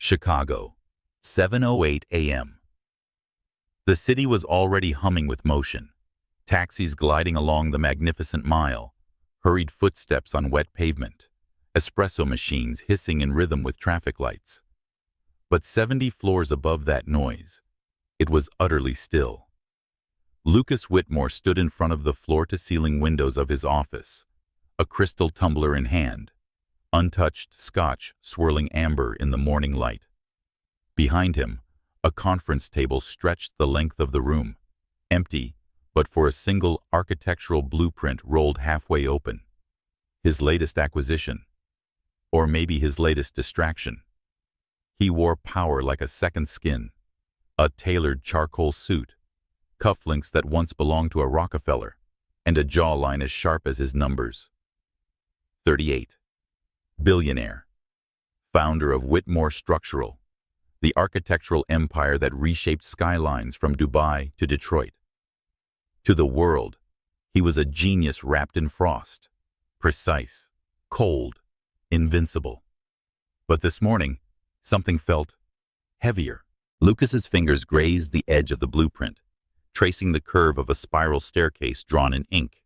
Chicago, 7:08 a.m. The city was already humming with motion. Taxis gliding along the magnificent mile, hurried footsteps on wet pavement, espresso machines hissing in rhythm with traffic lights. But 70 floors above that noise, it was utterly still. Lucas Whitmore stood in front of the floor-to-ceiling windows of his office, a crystal tumbler in hand, untouched scotch swirling amber in the morning light. Behind him, a conference table stretched the length of the room, empty, but for a single architectural blueprint rolled halfway open. His latest acquisition, or maybe his latest distraction. He wore power like a second skin, a tailored charcoal suit, cufflinks that once belonged to a Rockefeller, and a jawline as sharp as his numbers. 38. Billionaire. Founder of Whitmore Structural, the architectural empire that reshaped skylines from Dubai to Detroit. To the world, he was a genius wrapped in frost, precise, cold, invincible. But this morning, something felt heavier. Lucas's fingers grazed the edge of the blueprint, tracing the curve of a spiral staircase drawn in ink.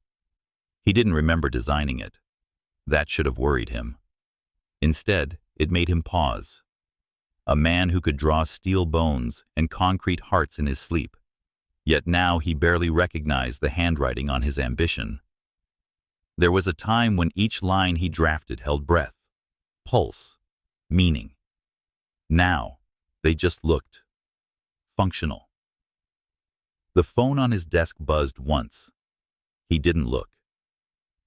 He didn't remember designing it. That should have worried him. Instead, it made him pause. A man who could draw steel bones and concrete hearts in his sleep. Yet now he barely recognized the handwriting on his ambition. There was a time when each line he drafted held breath, pulse, meaning. Now, they just looked functional. The phone on his desk buzzed once. He didn't look.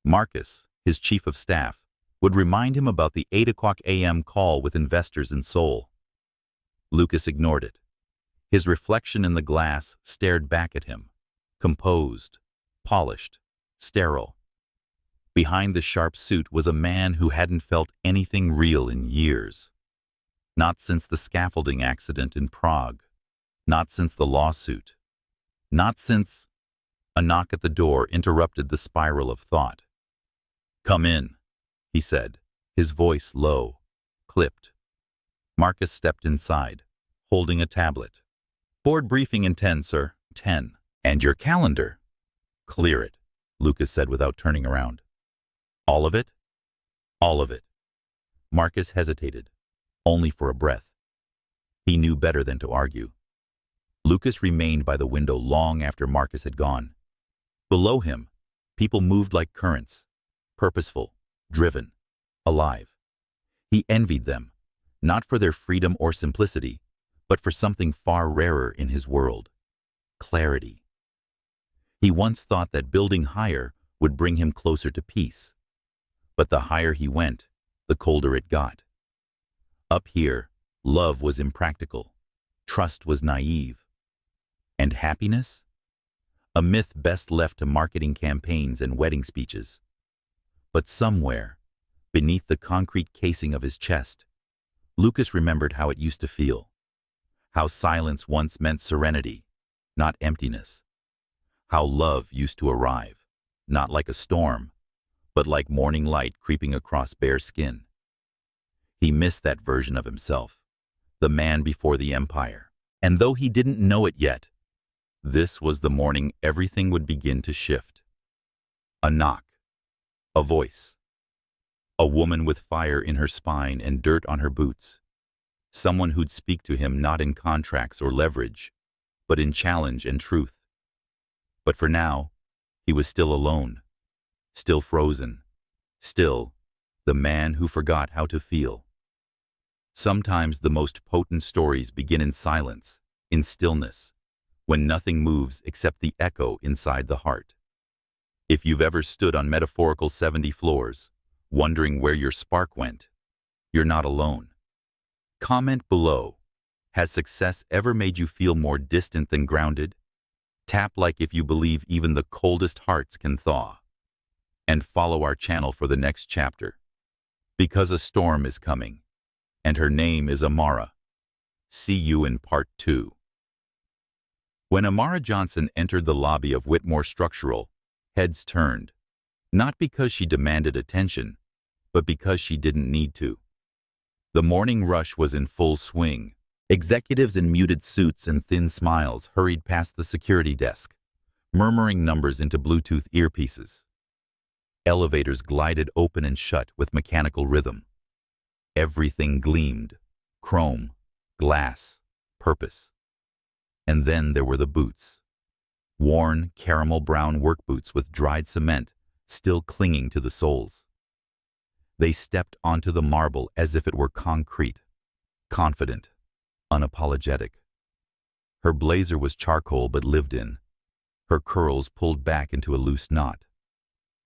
Marcus, his chief of staff, would remind him about the 8 a.m. call with investors in Seoul. Lucas ignored it. His reflection in the glass stared back at him, composed, polished, sterile. Behind the sharp suit was a man who hadn't felt anything real in years. Not since the scaffolding accident in Prague. Not since the lawsuit. Not since... A knock at the door interrupted the spiral of thought. "Come in," he said, his voice low, clipped. Marcus stepped inside, holding a tablet. "Board briefing in 10, sir." 10. "And your calendar?" "Clear it," Lucas said without turning around. "All of it?" "All of it." Marcus hesitated, only for a breath. He knew better than to argue. Lucas remained by the window long after Marcus had gone. Below him, people moved like currents, purposeful, driven, alive. He envied them, not for their freedom or simplicity, but for something far rarer in his world: clarity. He once thought that building higher would bring him closer to peace. But the higher he went, the colder it got. Up here, love was impractical, trust was naive. And happiness? A myth best left to marketing campaigns and wedding speeches. But somewhere, beneath the concrete casing of his chest, Lucas remembered how it used to feel. How silence once meant serenity, not emptiness. How love used to arrive, not like a storm, but like morning light creeping across bare skin. He missed that version of himself, the man before the empire. And though he didn't know it yet, this was the morning everything would begin to shift. A knock. A voice. A woman with fire in her spine and dirt on her boots. Someone who'd speak to him not in contracts or leverage, but in challenge and truth. But for now, he was still alone, still frozen, still the man who forgot how to feel. Sometimes the most potent stories begin in silence, in stillness, when nothing moves except the echo inside the heart. If you've ever stood on metaphorical 70 floors, wondering where your spark went, you're not alone. Comment below. Has success ever made you feel more distant than grounded? Tap like if you believe even the coldest hearts can thaw. And follow our channel for the next chapter. Because a storm is coming, and her name is Amara. See you in part 2. When Amara Johnson entered the lobby of Whitmore Structural, heads turned, not because she demanded attention, but because she didn't need to. The morning rush was in full swing. Executives in muted suits and thin smiles hurried past the security desk, murmuring numbers into Bluetooth earpieces. Elevators glided open and shut with mechanical rhythm. Everything gleamed: chrome, glass, purpose. And then there were the boots. Worn, caramel-brown work boots with dried cement still clinging to the soles. They stepped onto the marble as if it were concrete, confident, unapologetic. Her blazer was charcoal but lived in, her curls pulled back into a loose knot.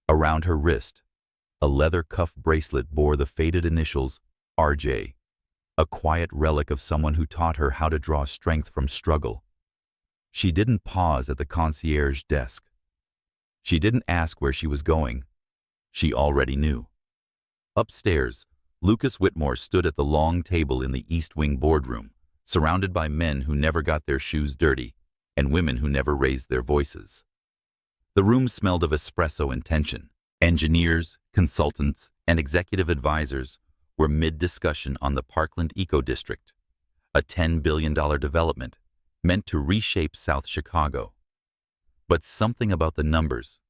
Around her wrist, a leather cuff bracelet bore the faded initials RJ, a quiet relic of someone who taught her how to draw strength from struggle. She didn't pause at the concierge desk. She didn't ask where she was going. She already knew. Upstairs, Lucas Whitmore stood at the long table in the East Wing boardroom, surrounded by men who never got their shoes dirty and women who never raised their voices. The room smelled of espresso and tension. Engineers, consultants, and executive advisors were mid-discussion on the Parkland Eco District, a $10 billion development meant to reshape South Chicago. But something about the numbers,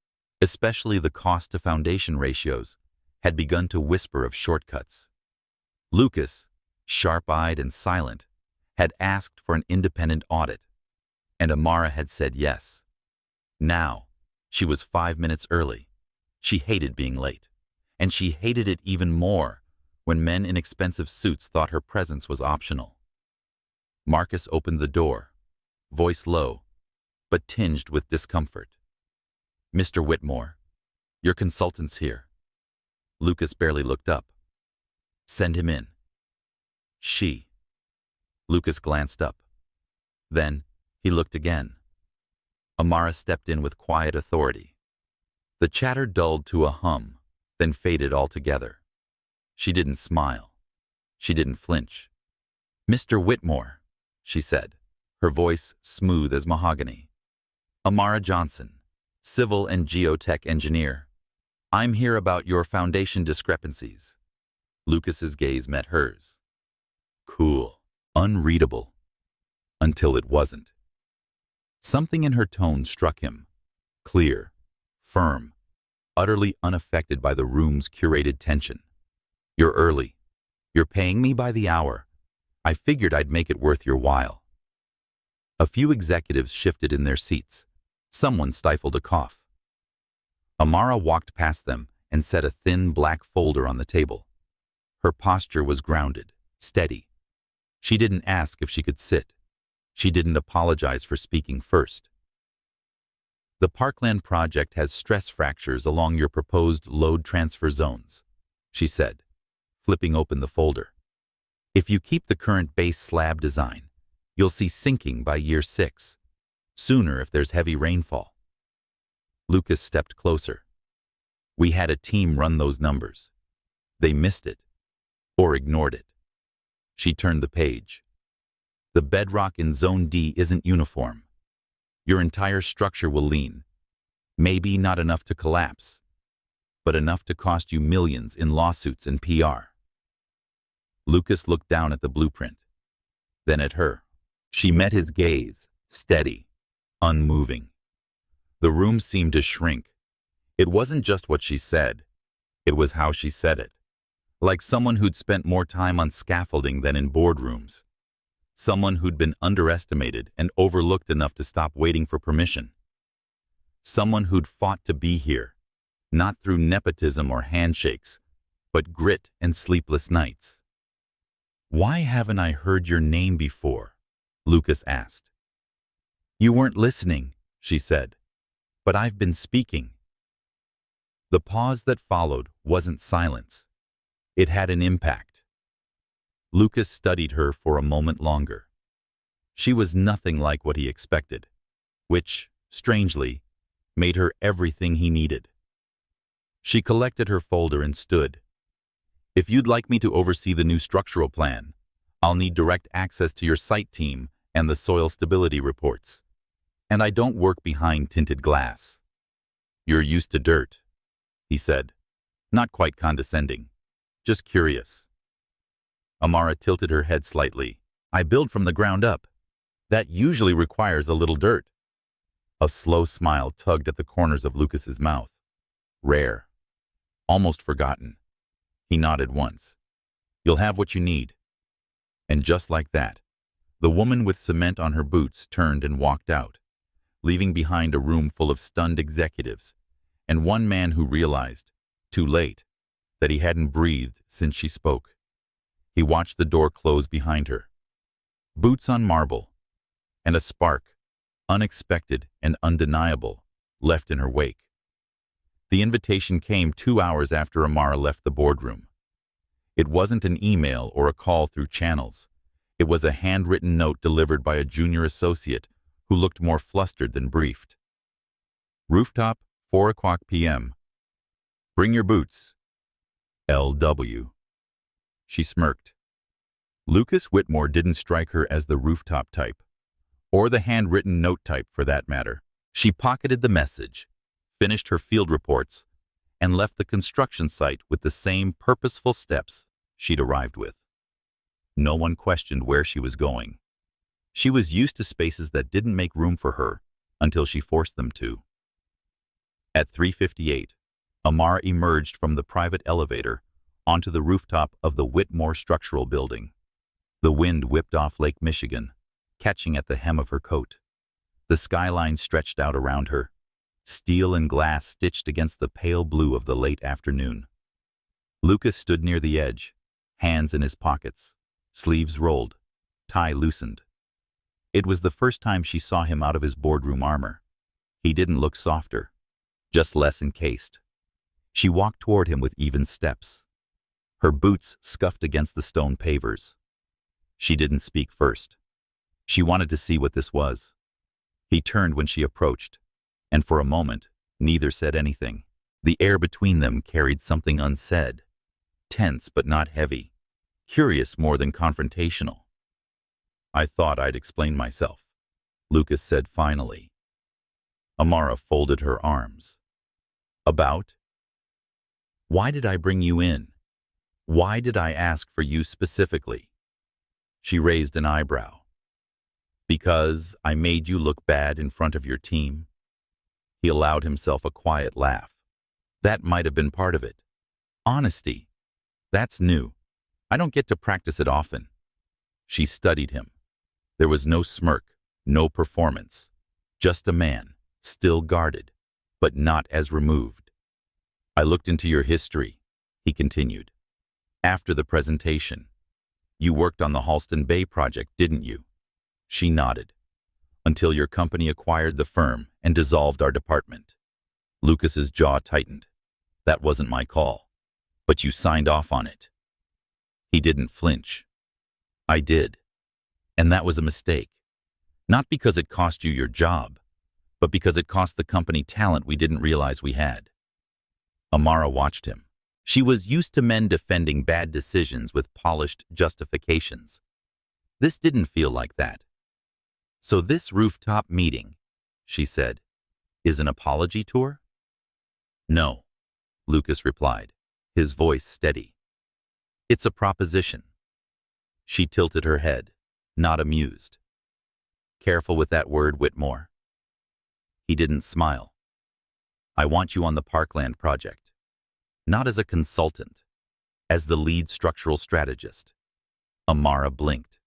especially the cost-to-foundation ratios, had begun to whisper of shortcuts. Lucas, sharp-eyed and silent, had asked for an independent audit, and Amara had said yes. Now, she was 5 minutes early. She hated being late, and she hated it even more when men in expensive suits thought her presence was optional. Marcus opened the door, voice low, but tinged with discomfort. "Mr. Whitmore, your consultant's here." Lucas barely looked up. "Send him in." "She." Lucas glanced up. Then he looked again. Amara stepped in with quiet authority. The chatter dulled to a hum, then faded altogether. She didn't smile. She didn't flinch. "Mr. Whitmore," she said, her voice smooth as mahogany. "Amara Johnson, civil and geotech engineer. I'm here about your foundation discrepancies." Lucas's gaze met hers. Cool, unreadable, until it wasn't. Something in her tone struck him, clear, firm, utterly unaffected by the room's curated tension. "You're early. You're paying me by the hour. I figured I'd make it worth your while." A few executives shifted in their seats. Someone stifled a cough. Amara walked past them and set a thin black folder on the table. Her posture was grounded, steady. She didn't ask if she could sit. She didn't apologize for speaking first. "The Parkland project has stress fractures along your proposed load transfer zones," she said, flipping open the folder. "If you keep the current base slab design, you'll see sinking by year 6, sooner if there's heavy rainfall." Lucas stepped closer. "We had a team run those numbers. They missed it, or ignored it." She turned the page. "The bedrock in Zone D isn't uniform. Your entire structure will lean. Maybe not enough to collapse, but enough to cost you millions in lawsuits and PR." Lucas looked down at the blueprint, then at her. She met his gaze, steady, unmoving. The room seemed to shrink. It wasn't just what she said. It was how she said it. Like someone who'd spent more time on scaffolding than in boardrooms. Someone who'd been underestimated and overlooked enough to stop waiting for permission. Someone who'd fought to be here, not through nepotism or handshakes, but grit and sleepless nights. "Why haven't I heard your name before?" Lucas asked. "You weren't listening," she said, "but I've been speaking." The pause that followed wasn't silence. It had an impact. Lucas studied her for a moment longer. She was nothing like what he expected, which, strangely, made her everything he needed. She collected her folder and stood. "If you'd like me to oversee the new structural plan, I'll need direct access to your site team and the soil stability reports. And I don't work behind tinted glass." "You're used to dirt," he said, not quite condescending, just curious. Amara tilted her head slightly. I build from the ground up. That usually requires a little dirt. A slow smile tugged at the corners of Lucas's mouth. Rare. Almost forgotten. He nodded once. You'll have what you need. And just like that, the woman with cement on her boots turned and walked out, leaving behind a room full of stunned executives and one man who realized, too late, that he hadn't breathed since she spoke. He watched the door close behind her. Boots on marble, and a spark, unexpected and undeniable, left in her wake. The invitation came 2 hours after Amara left the boardroom. It wasn't an email or a call through channels. It was a handwritten note delivered by a junior associate who looked more flustered than briefed. Rooftop, 4 o'clock p.m. Bring your boots. L.W. She smirked. Lucas Whitmore didn't strike her as the rooftop type, or the handwritten note type for that matter. She pocketed the message, finished her field reports, and left the construction site with the same purposeful steps she'd arrived with. No one questioned where she was going. She was used to spaces that didn't make room for her until she forced them to. At 3:58, Amara emerged from the private elevator onto the rooftop of the Whitmore Structural Building. The wind whipped off Lake Michigan, catching at the hem of her coat. The skyline stretched out around her, steel and glass stitched against the pale blue of the late afternoon. Lucas stood near the edge, hands in his pockets, sleeves rolled, tie loosened. It was the first time she saw him out of his boardroom armor. He didn't look softer, just less encased. She walked toward him with even steps. Her boots scuffed against the stone pavers. She didn't speak first. She wanted to see what this was. He turned when she approached, and for a moment, neither said anything. The air between them carried something unsaid, tense but not heavy, curious more than confrontational. I thought I'd explain myself, Lucas said finally. Amara folded her arms. About? Why did I bring you in? Why did I ask for you specifically? She raised an eyebrow. Because I made you look bad in front of your team? He allowed himself a quiet laugh. That might have been part of it. Honesty. That's new. I don't get to practice it often. She studied him. There was no smirk, no performance. Just a man, still guarded, but not as removed. I looked into your history, he continued. After the presentation, you worked on the Halston Bay project, didn't you? She nodded. Until your company acquired the firm and dissolved our department. Lucas's jaw tightened. That wasn't my call, but you signed off on it. He didn't flinch. I did. And that was a mistake. Not because it cost you your job, but because it cost the company talent we didn't realize we had. Amara watched him. She was used to men defending bad decisions with polished justifications. This didn't feel like that. So this rooftop meeting, she said, is an apology tour? No, Lucas replied, his voice steady. It's a proposition. She tilted her head, not amused. Careful with that word, Whitmore. He didn't smile. I want you on the Parkland project. Not as a consultant, as the lead structural strategist. Amara blinked.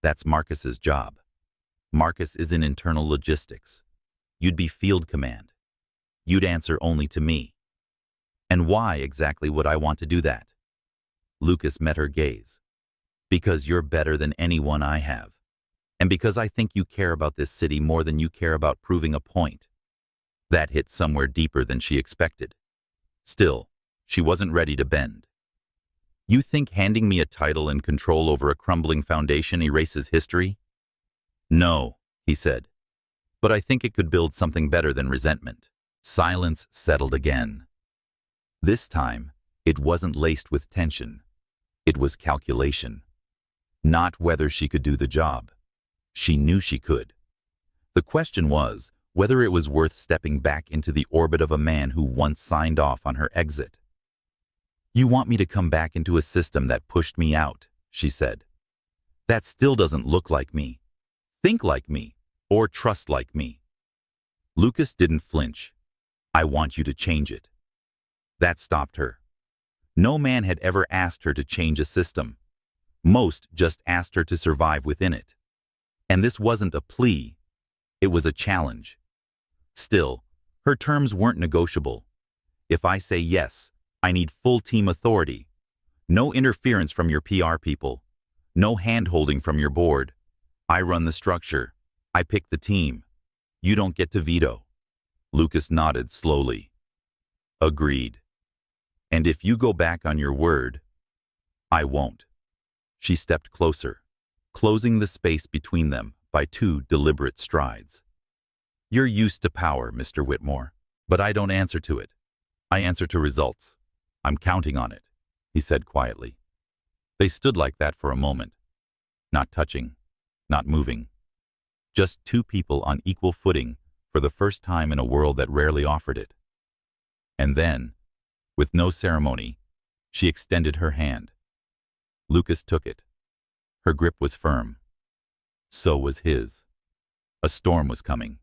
That's Marcus's job. Marcus is in internal logistics. You'd be field command. You'd answer only to me. And why exactly would I want to do that? Lucas met her gaze. Because you're better than anyone I have. And because I think you care about this city more than you care about proving a point. That hit somewhere deeper than she expected. Still, she wasn't ready to bend. You think handing me a title and control over a crumbling foundation erases history? No, he said. But I think it could build something better than resentment. Silence settled again. This time, it wasn't laced with tension. It was calculation. Not whether she could do the job. She knew she could. The question was whether it was worth stepping back into the orbit of a man who once signed off on her exit. You want me to come back into a system that pushed me out, she said. That still doesn't look like me, think like me, or trust like me. Lucas didn't flinch. I want you to change it. That stopped her. No man had ever asked her to change a system. Most just asked her to survive within it. And this wasn't a plea, it was a challenge. Still, her terms weren't negotiable. If I say yes, I need full team authority. No interference from your PR people. No hand-holding from your board. I run the structure. I pick the team. You don't get to veto. Lucas nodded slowly. Agreed. And if you go back on your word, I won't. She stepped closer, closing the space between them by 2 deliberate strides. You're used to power, Mr. Whitmore, but I don't answer to it. I answer to results. I'm counting on it, he said quietly. They stood like that for a moment, not touching, not moving. Just 2 people on equal footing for the first time in a world that rarely offered it. And then, with no ceremony, she extended her hand. Lucas took it. Her grip was firm. So was his. A storm was coming.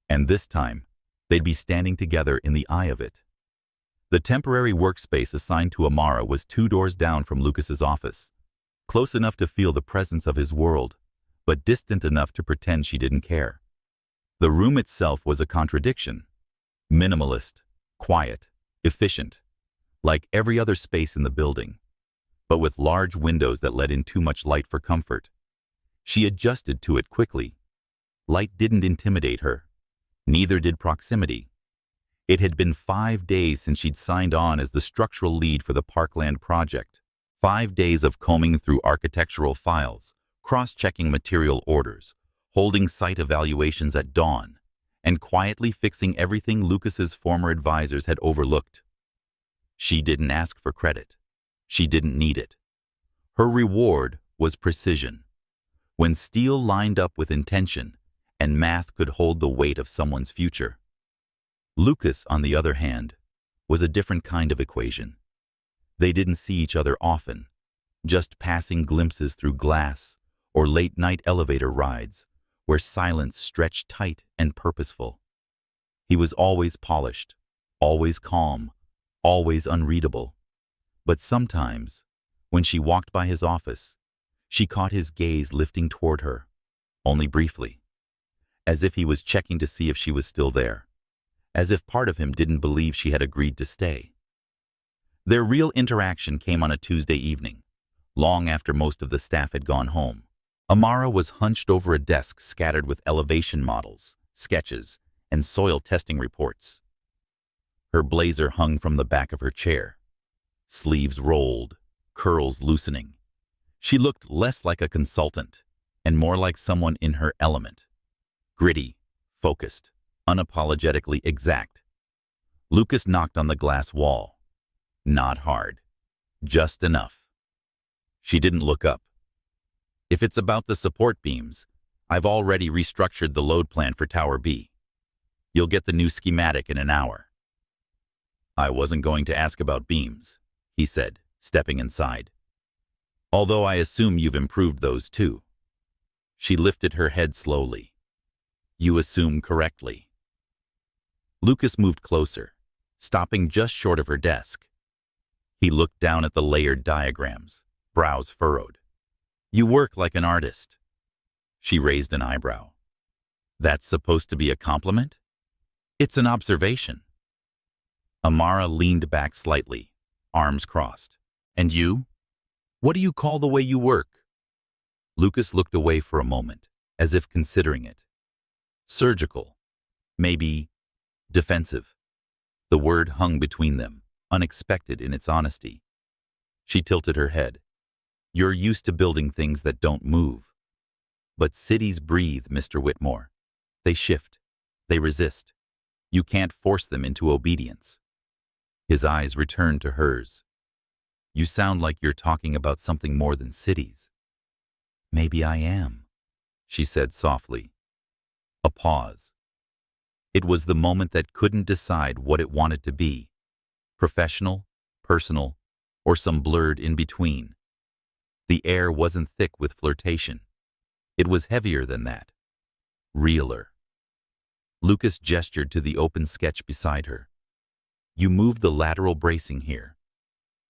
And this time, they'd be standing together in the eye of it. The temporary workspace assigned to Amara was 2 doors down from Lucas's office, close enough to feel the presence of his world, but distant enough to pretend she didn't care. The room itself was a contradiction. Minimalist, quiet, efficient, like every other space in the building, but with large windows that let in too much light for comfort. She adjusted to it quickly. Light didn't intimidate her. Neither did proximity. It had been 5 days since she'd signed on as the structural lead for the Parkland project. 5 days of combing through architectural files, cross-checking material orders, holding site evaluations at dawn, and quietly fixing everything Lucas's former advisors had overlooked. She didn't ask for credit. She didn't need it. Her reward was precision. When steel lined up with intention, and math could hold the weight of someone's future. Lucas, on the other hand, was a different kind of equation. They didn't see each other often, just passing glimpses through glass or late-night elevator rides where silence stretched tight and purposeful. He was always polished, always calm, always unreadable. But sometimes, when she walked by his office, she caught his gaze lifting toward her, only briefly, as if he was checking to see if she was still there, as if part of him didn't believe she had agreed to stay. Their real interaction came on a Tuesday evening, long after most of the staff had gone home. Amara was hunched over a desk scattered with elevation models, sketches, and soil testing reports. Her blazer hung from the back of her chair, sleeves rolled, curls loosening. She looked less like a consultant and more like someone in her element. Gritty, focused, unapologetically exact. Lucas knocked on the glass wall. Not hard. Just enough. She didn't look up. If it's about the support beams, I've already restructured the load plan for Tower B. You'll get the new schematic in an hour. I wasn't going to ask about beams, he said, stepping inside. Although I assume you've improved those too. She lifted her head slowly. You assume correctly. Lucas moved closer, stopping just short of her desk. He looked down at the layered diagrams, brows furrowed. You work like an artist. She raised an eyebrow. That's supposed to be a compliment? It's an observation. Amara leaned back slightly, arms crossed. And you? What do you call the way you work? Lucas looked away for a moment, as if considering it. Surgical. Maybe defensive. The word hung between them, unexpected in its honesty. She tilted her head. You're used to building things that don't move. But cities breathe, Mr. Whitmore. They shift. They resist. You can't force them into obedience. His eyes returned to hers. You sound like you're talking about something more than cities. Maybe I am, she said softly. A pause. It was the moment that couldn't decide what it wanted to be. Professional, personal, or some blurred in between. The air wasn't thick with flirtation. It was heavier than that. Realer. Lucas gestured to the open sketch beside her. You moved the lateral bracing here.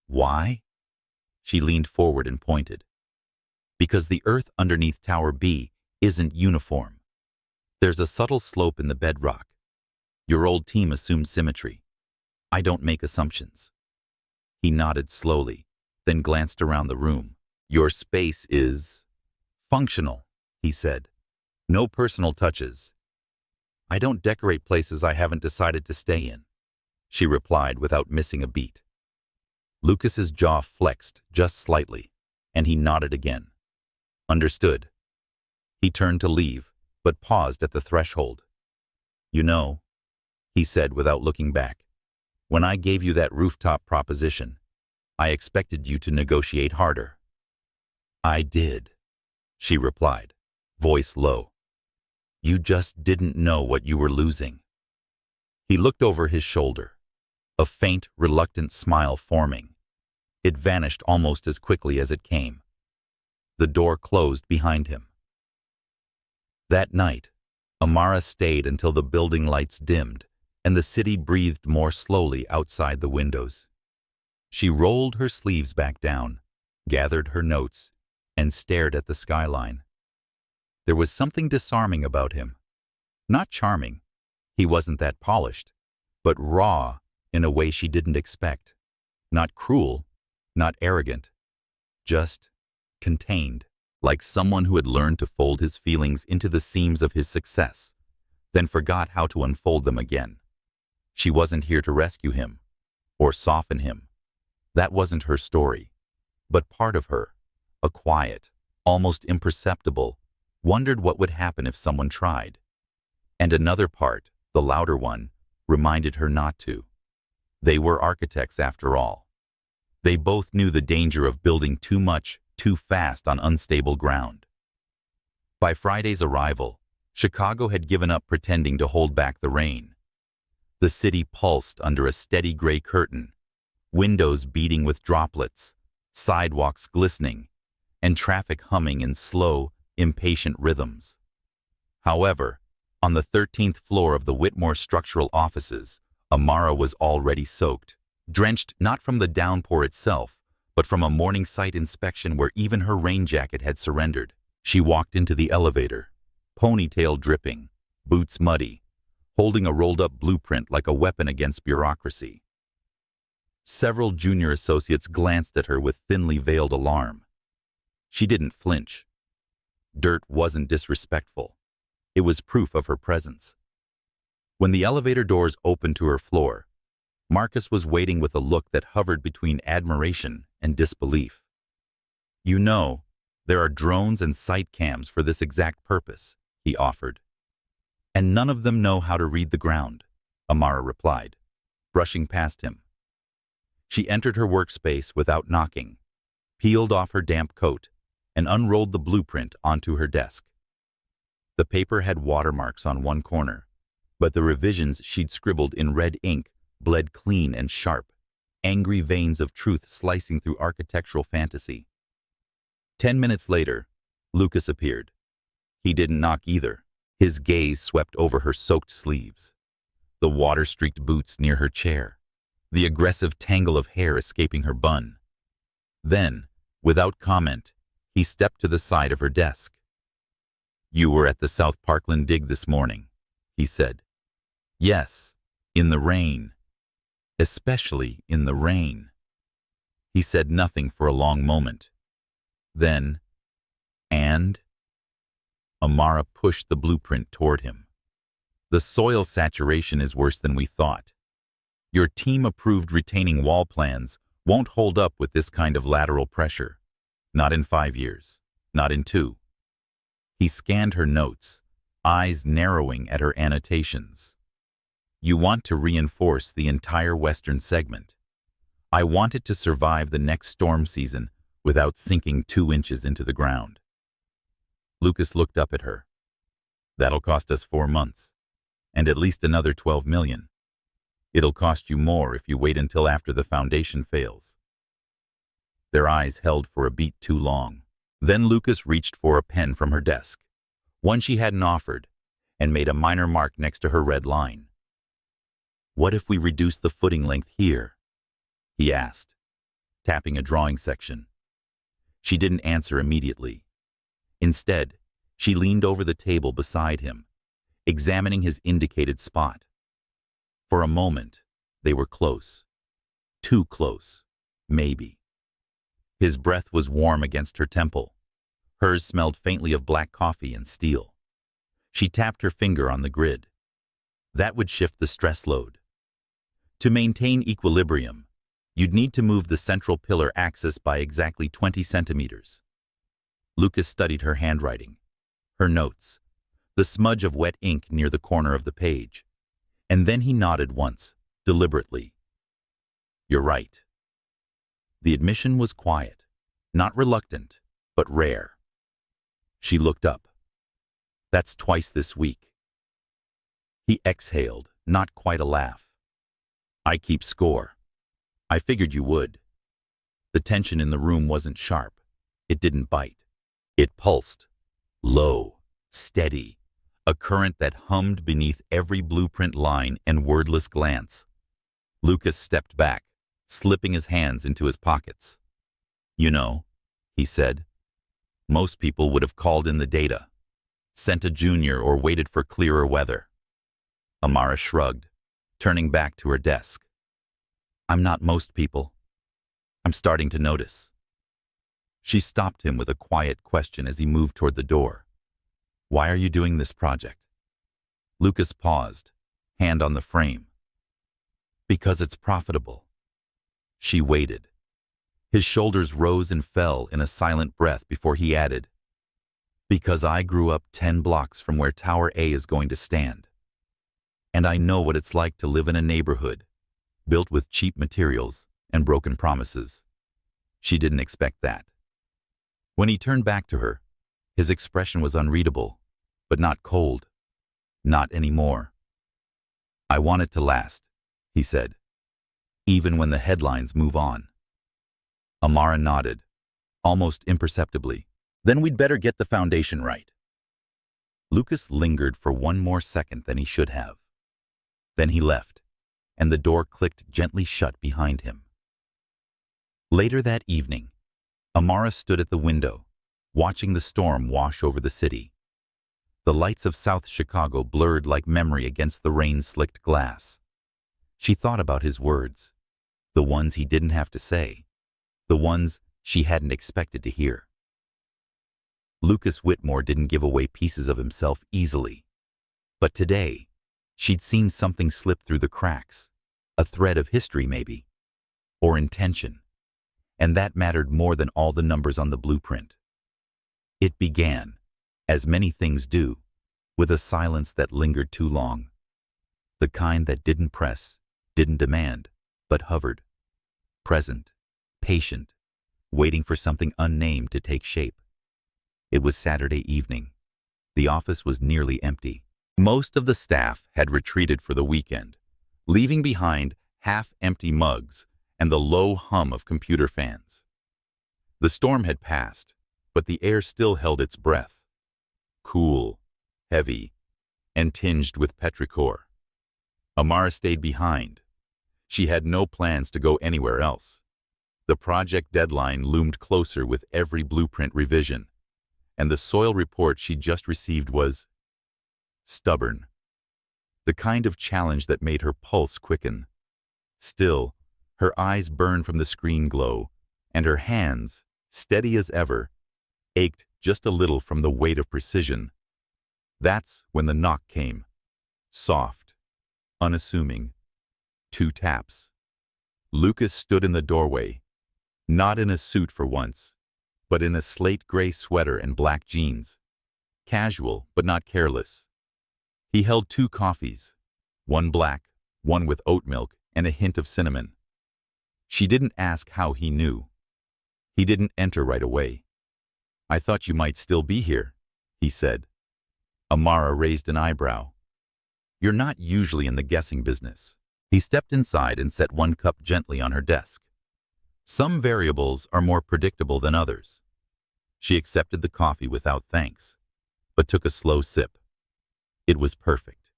Why? She leaned forward and pointed. Because the earth underneath Tower B isn't uniform. There's a subtle slope in the bedrock. Your old team assumed symmetry. I don't make assumptions. He nodded slowly, then glanced around the room. Your space is functional, he said. No personal touches. I don't decorate places I haven't decided to stay in, she replied without missing a beat. Lucas's jaw flexed just slightly, and he nodded again. Understood. He turned to leave, but paused at the threshold. You know, he said without looking back, when I gave you that rooftop proposition, I expected you to negotiate harder. I did, she replied, voice low. You just didn't know what you were losing. He looked over his shoulder, a faint, reluctant smile forming. It vanished almost as quickly as it came. The door closed behind him. That night, Amara stayed until the building lights dimmed and the city breathed more slowly outside the windows. She rolled her sleeves back down, gathered her notes, and stared at the skyline. There was something disarming about him. Not charming, he wasn't that polished, but raw in a way she didn't expect. Not cruel, not arrogant, just contained, like someone who had learned to fold his feelings into the seams of his success, then forgot how to unfold them again. She wasn't here to rescue him, or soften him. That wasn't her story, but part of her, a quiet, almost imperceptible, wondered what would happen if someone tried. And another part, the louder one, reminded her not to. They were architects after all. They both knew the danger of building too much, too fast on unstable ground. By Friday's arrival, Chicago had given up pretending to hold back the rain. The city pulsed under a steady gray curtain, windows beating with droplets, sidewalks glistening, and traffic humming in slow, impatient rhythms. However, on the 13th floor of the Whitmore structural offices, Amara was already soaked, drenched not from the downpour itself, but from a morning site inspection where even her rain jacket had surrendered. She walked into the elevator, ponytail dripping, boots muddy, holding a rolled-up blueprint like a weapon against bureaucracy. Several junior associates glanced at her with thinly veiled alarm. She didn't flinch. Dirt wasn't disrespectful. It was proof of her presence. When the elevator doors opened to her floor, Marcus was waiting with a look that hovered between admiration and disbelief. You know, there are drones and sight cams for this exact purpose, he offered. And none of them know how to read the ground, Amara replied, brushing past him. She entered her workspace without knocking, peeled off her damp coat, and unrolled the blueprint onto her desk. The paper had watermarks on one corner, but the revisions she'd scribbled in red ink bled clean and sharp, angry veins of truth slicing through architectural fantasy. 10 minutes later, Lucas appeared. He didn't knock either. His gaze swept over her soaked sleeves, the water-streaked boots near her chair, the aggressive tangle of hair escaping her bun. Then, without comment, he stepped to the side of her desk. You were at the South Parkland dig this morning, he said. Yes, in the rain. Especially in the rain. He said nothing for a long moment. Then, Amara pushed the blueprint toward him. The soil saturation is worse than we thought. Your team-approved retaining wall plans won't hold up with this kind of lateral pressure. Not in 5 years. Not in 2. He scanned her notes, eyes narrowing at her annotations. You want to reinforce the entire western segment. I want it to survive the next storm season without sinking 2 inches into the ground. Lucas looked up at her. That'll cost us 4 months, and at least another 12 million. It'll cost you more if you wait until after the foundation fails. their eyes held for a beat too long. Then Lucas reached for a pen from her desk, one she hadn't offered, and made a minor mark next to her red line. "What if we reduce the footing length here?" he asked, tapping a drawing section. She didn't answer immediately. Instead, she leaned over the table beside him, examining his indicated spot. For a moment, they were close. Too close, maybe. His breath was warm against her temple. Hers smelled faintly of black coffee and steel. She tapped her finger on the grid. That would shift the stress load. To maintain equilibrium, you'd need to move the central pillar axis by exactly 20 centimeters. Lucas studied her handwriting, her notes, the smudge of wet ink near the corner of the page, and then he nodded once, deliberately. "You're right." The admission was quiet, not reluctant, but rare. She looked up. "That's twice this week." He exhaled, not quite a laugh. "I keep score. I figured you would." The tension in the room wasn't sharp. It didn't bite. It pulsed, low, steady, a current that hummed beneath every blueprint line and wordless glance. Lucas stepped back, slipping his hands into his pockets. "You know," he said, "most people would have called in the data, sent a junior, or waited for clearer weather." Amara shrugged, turning back to her desk. "I'm not most people. I'm starting to notice." She stopped him with a quiet question as he moved toward the door. "Why are you doing this project?" Lucas paused, hand on the frame. "Because it's profitable." She waited. His shoulders rose and fell in a silent breath before he added, "Because I grew up 10 blocks from where Tower A is going to stand. And I know what it's like to live in a neighborhood built with cheap materials and broken promises." She didn't expect that. When he turned back to her, his expression was unreadable, but not cold. Not anymore. "I want it to last," he said, "even when the headlines move on." Amara nodded, almost imperceptibly. "Then we'd better get the foundation right." Lucas lingered for one more second than he should have. Then he left, and the door clicked gently shut behind him. Later that evening, Amara stood at the window, watching the storm wash over the city. The lights of South Chicago blurred like memory against the rain-slicked glass. She thought about his words, the ones he didn't have to say, the ones she hadn't expected to hear. Lucas Whitmore didn't give away pieces of himself easily. But today, she'd seen something slip through the cracks, a thread of history maybe, or intention, and that mattered more than all the numbers on the blueprint. It began, as many things do, with a silence that lingered too long, the kind that didn't press, didn't demand, but hovered, present, patient, waiting for something unnamed to take shape. It was Saturday evening. The office was nearly empty. Most of the staff had retreated for the weekend, leaving behind half-empty mugs and the low hum of computer fans. The storm had passed, but the air still held its breath, cool, heavy, and tinged with petrichor. Amara stayed behind. She had no plans to go anywhere else. The project deadline loomed closer with every blueprint revision, and the soil report she just received was stubborn, the kind of challenge that made her pulse quicken. Still, her eyes burned from the screen glow, and her hands, steady as ever, ached just a little from the weight of precision. That's when the knock came. Soft, unassuming. 2 taps. Lucas stood in the doorway, not in a suit for once, but in a slate-gray sweater and black jeans. Casual, but not careless. He held 2 coffees, one black, one with oat milk and a hint of cinnamon. She didn't ask how he knew. He didn't enter right away. "I thought you might still be here," he said. Amara raised an eyebrow. "You're not usually in the guessing business." He stepped inside and set 1 cup gently on her desk. Some variables are more predictable than others. She accepted the coffee without thanks, but took a slow sip. It was perfect.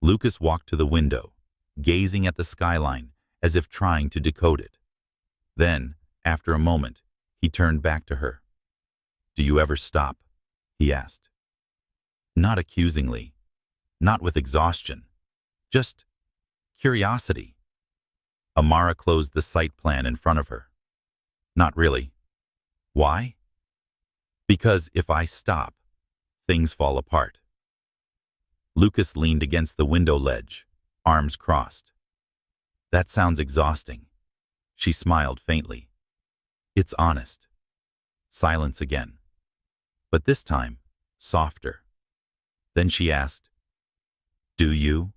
Lucas walked to the window, gazing at the skyline as if trying to decode it. Then, after a moment, he turned back to her. "Do you ever stop?" he asked. Not accusingly, not with exhaustion, just curiosity. Amara closed the site plan in front of her. "Not really." "Why?" "Because if I stop, things fall apart." Lucas leaned against the window ledge, arms crossed. "That sounds exhausting." She smiled faintly. "It's honest." Silence again. But this time, softer. Then she asked, "Do you?"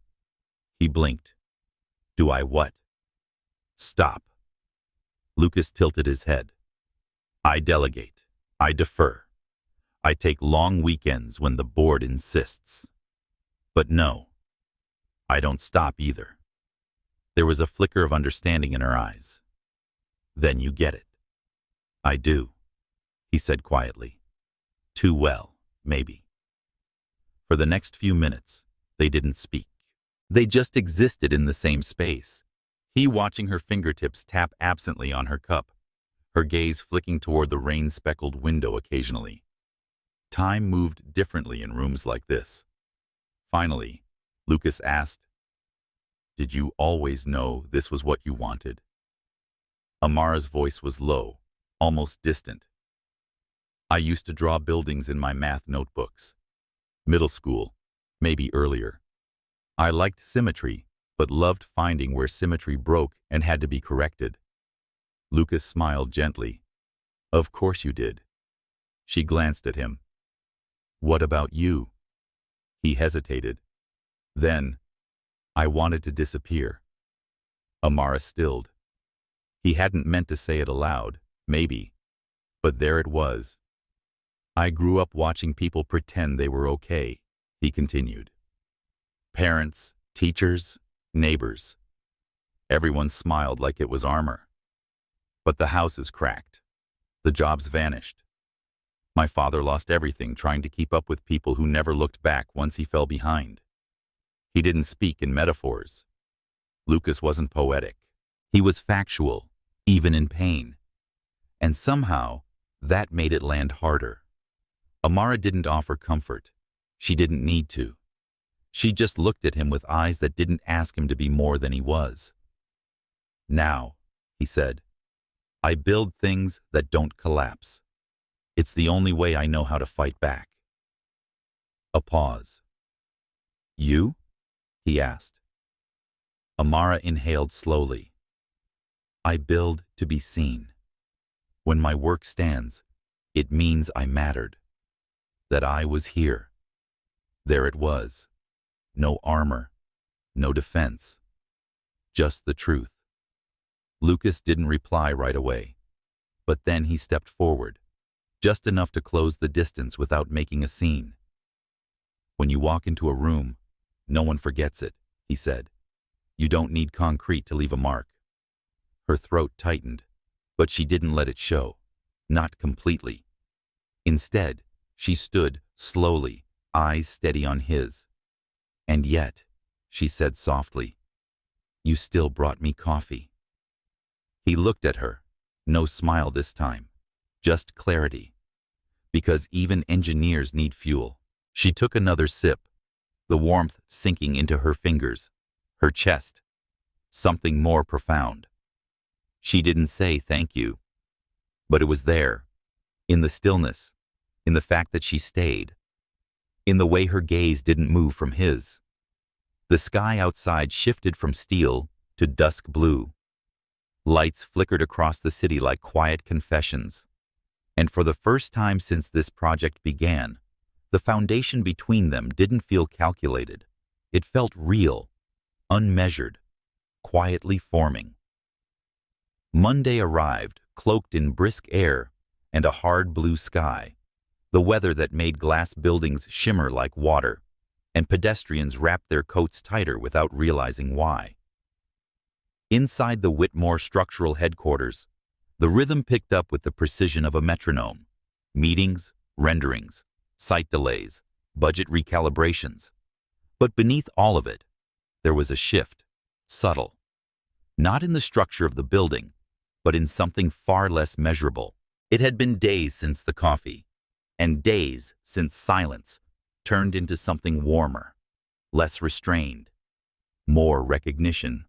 He blinked. "Do I what?" "Stop." Lucas tilted his head. "I delegate. I defer. I take long weekends when the board insists. But no, I don't stop either." There was a flicker of understanding in her eyes. "Then you get it." "I do," he said quietly. "Too well, maybe." For the next few minutes, they didn't speak. They just existed in the same space. He watching her fingertips tap absently on her cup, her gaze flicking toward the rain-speckled window occasionally. Time moved differently in rooms like this. Finally, Lucas asked, "Did you always know this was what you wanted?" Amara's voice was low, almost distant. "I used to draw buildings in my math notebooks. Middle school, maybe earlier. I liked symmetry, but loved finding where symmetry broke and had to be corrected." Lucas smiled gently. "Of course you did." She glanced at him. "What about you?" He hesitated. Then, "I wanted to disappear." Amara stilled. He hadn't meant to say it aloud, maybe, but there it was. "I grew up watching people pretend they were okay," he continued. "Parents, teachers, neighbors. Everyone smiled like it was armor. But the house is cracked. The jobs vanished. My father lost everything trying to keep up with people who never looked back once he fell behind." He didn't speak in metaphors. Lucas wasn't poetic. He was factual, even in pain. And somehow, that made it land harder. Amara didn't offer comfort. She didn't need to. She just looked at him with eyes that didn't ask him to be more than he was. "Now," he said, "I build things that don't collapse. It's the only way I know how to fight back." A pause. "You?" he asked. Amara inhaled slowly. "I build to be seen. When my work stands, it means I mattered. That I was here." There it was. No armor, no defense, just the truth. Lucas didn't reply right away, but then he stepped forward, just enough to close the distance without making a scene. "When you walk into a room, no one forgets it," he said. "You don't need concrete to leave a mark." Her throat tightened, but she didn't let it show, not completely. Instead, she stood slowly, eyes steady on his. "And yet," she said softly, "you still brought me coffee." He looked at her, no smile this time, just clarity. Because even engineers need fuel. She took another sip, the warmth sinking into her fingers, her chest, something more profound. She didn't say thank you, but it was there, in the stillness, in the fact that she stayed, in the way her gaze didn't move from his. The sky outside shifted from steel to dusk blue. Lights flickered across the city like quiet confessions. And for the first time since this project began, the foundation between them didn't feel calculated. It felt real, unmeasured, quietly forming. Monday arrived, cloaked in brisk air and a hard blue sky, the weather that made glass buildings shimmer like water, and pedestrians wrapped their coats tighter without realizing why. Inside the Whitmore structural headquarters, The rhythm picked up with the precision of a metronome. Meetings, renderings, site delays, budget recalibrations. But beneath all of it, there was a shift, subtle. Not in the structure of the building, but in something far less measurable. It had been days since the coffee, and days since silence turned into something warmer, less restrained, more recognition.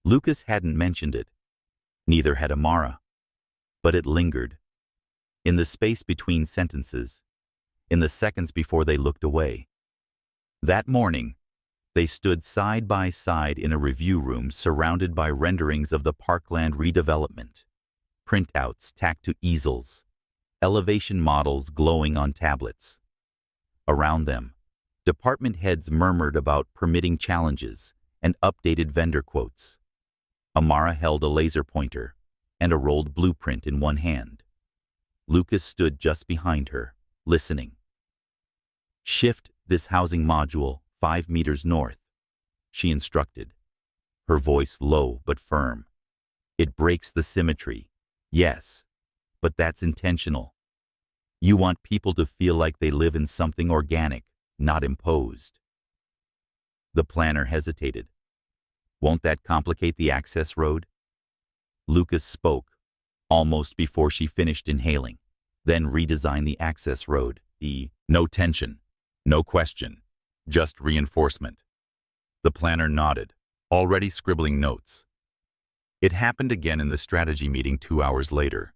Lucas hadn't mentioned it, neither had Amara, but it lingered. In the space between sentences, in the seconds before they looked away. That morning, they stood side by side in a review room surrounded by renderings of the Parkland redevelopment, printouts tacked to easels, elevation models glowing on tablets. Around them, department heads murmured about permitting challenges and updated vendor quotes. Amara held a laser pointer and a rolled blueprint in one hand. Lucas stood just behind her, listening. "Shift this housing module 5 meters north," she instructed, her voice low but firm. "It breaks the symmetry, yes, but that's intentional. You want people to feel like they live in something organic, not imposed." The planner hesitated. "Won't that complicate the access road?" Lucas spoke, almost before she finished inhaling, then redesigned the access road, the no tension, no question, just reinforcement. The planner nodded, already scribbling notes. It happened again in the strategy meeting 2 hours later.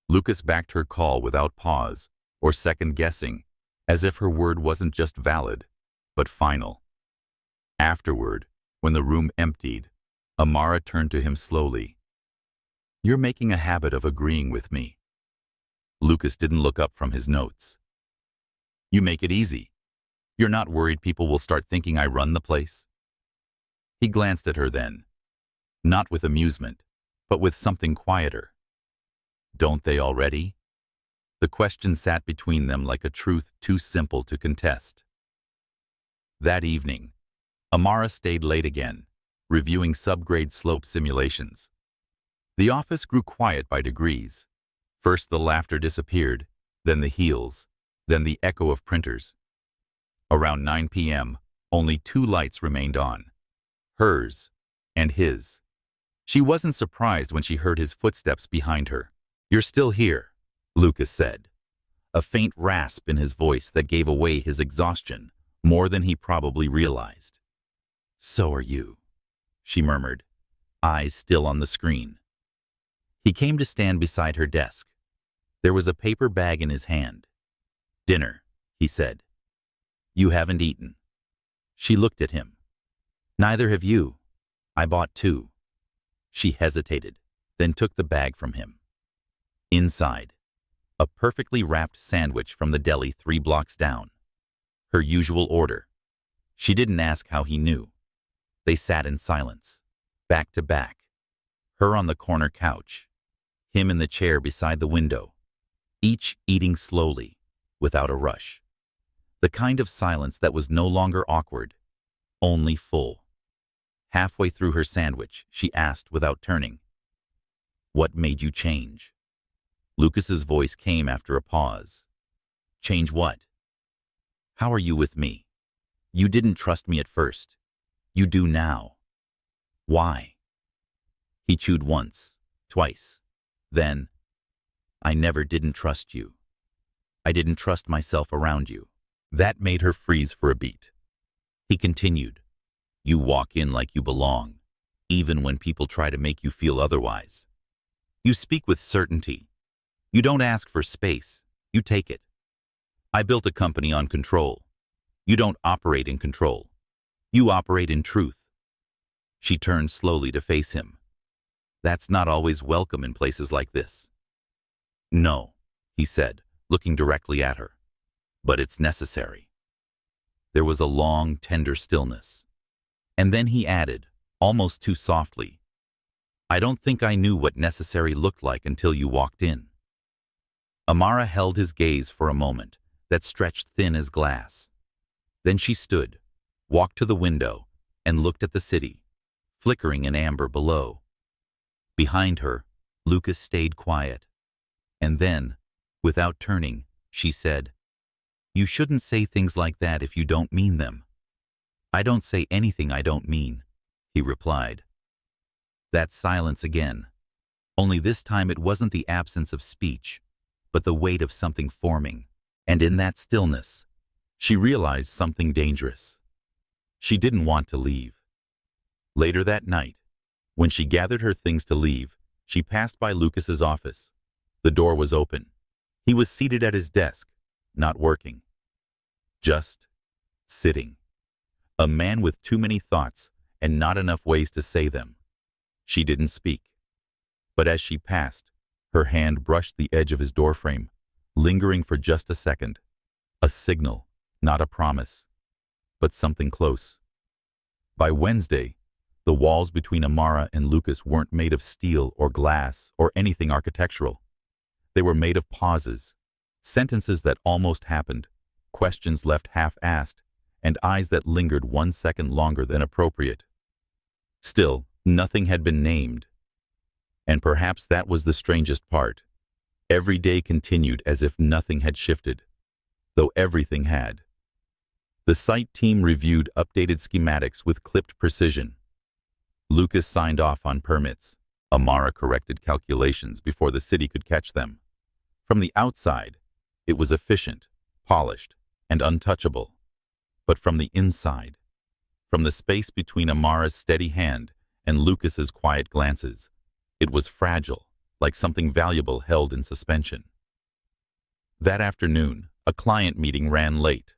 Lucas backed her call without pause or second-guessing, as if her word wasn't just valid, but final. Afterward, when the room emptied, Amara turned to him slowly. "You're making a habit of agreeing with me." Lucas didn't look up from his notes. "You make it easy. You're not worried people will start thinking I run the place?" He glanced at her then, not with amusement, but with something quieter. "Don't they already?" The question sat between them like a truth too simple to contest. That evening, Amara stayed late again, reviewing subgrade slope simulations. The office grew quiet by degrees. First the laughter disappeared, then the heels, then the echo of printers. Around 9 p.m., only 2 lights remained on, hers and his. She wasn't surprised when she heard his footsteps behind her. "You're still here," Lucas said, a faint rasp in his voice that gave away his exhaustion more than he probably realized. "So are you," she murmured, eyes still on the screen. He came to stand beside her desk. There was a paper bag in his hand. "Dinner," he said. "You haven't eaten." She looked at him. "Neither have you. I bought 2. She hesitated, then took the bag from him. Inside, a perfectly wrapped sandwich from the deli 3 blocks down. Her usual order. She didn't ask how he knew. They sat in silence, back to back. Her on the corner couch, him in the chair beside the window, each eating slowly, without a rush. The kind of silence that was no longer awkward, only full. Halfway through her sandwich, she asked without turning, "What made you change?" Lucas's voice came after a pause. "Change what?" "How are you with me? You didn't trust me at first. You do now. Why?" He chewed once, twice. Then, "I never didn't trust you. I didn't trust myself around you." That made her freeze for a beat. He continued, "You walk in like you belong, even when people try to make you feel otherwise. You speak with certainty. You don't ask for space, you take it. I built a company on control. You don't operate in control. You operate in truth." She turned slowly to face him. "That's not always welcome in places like this." "No," he said, looking directly at her. "But it's necessary." There was a long, tender stillness. And then he added, almost too softly, "I don't think I knew what necessary looked like until you walked in." Amara held his gaze for a moment that stretched thin as glass. Then she stood, walked to the window, and looked at the city, flickering in amber below. Behind her, Lucas stayed quiet. And then, without turning, she said, "You shouldn't say things like that if you don't mean them." "I don't say anything I don't mean," he replied. That silence again. Only this time it wasn't the absence of speech, but the weight of something forming. And in that stillness, she realized something dangerous. She didn't want to leave. Later that night, when she gathered her things to leave, she passed by Lucas's office. The door was open. He was seated at his desk, not working. Just sitting. A man with too many thoughts and not enough ways to say them. She didn't speak. But as she passed, her hand brushed the edge of his doorframe, lingering for just a second. A signal, not a promise, but something close. By Wednesday, the walls between Amara and Lucas weren't made of steel or glass or anything architectural. They were made of pauses, sentences that almost happened, questions left half-asked, and eyes that lingered 1 second longer than appropriate. Still, nothing had been named. And perhaps that was the strangest part. Every day continued as if nothing had shifted, though everything had. The site team reviewed updated schematics with clipped precision. Lucas signed off on permits. Amara corrected calculations before the city could catch them. From the outside, it was efficient, polished, and untouchable. But from the inside, from the space between Amara's steady hand and Lucas's quiet glances, it was fragile, like something valuable held in suspension. That afternoon, a client meeting ran late,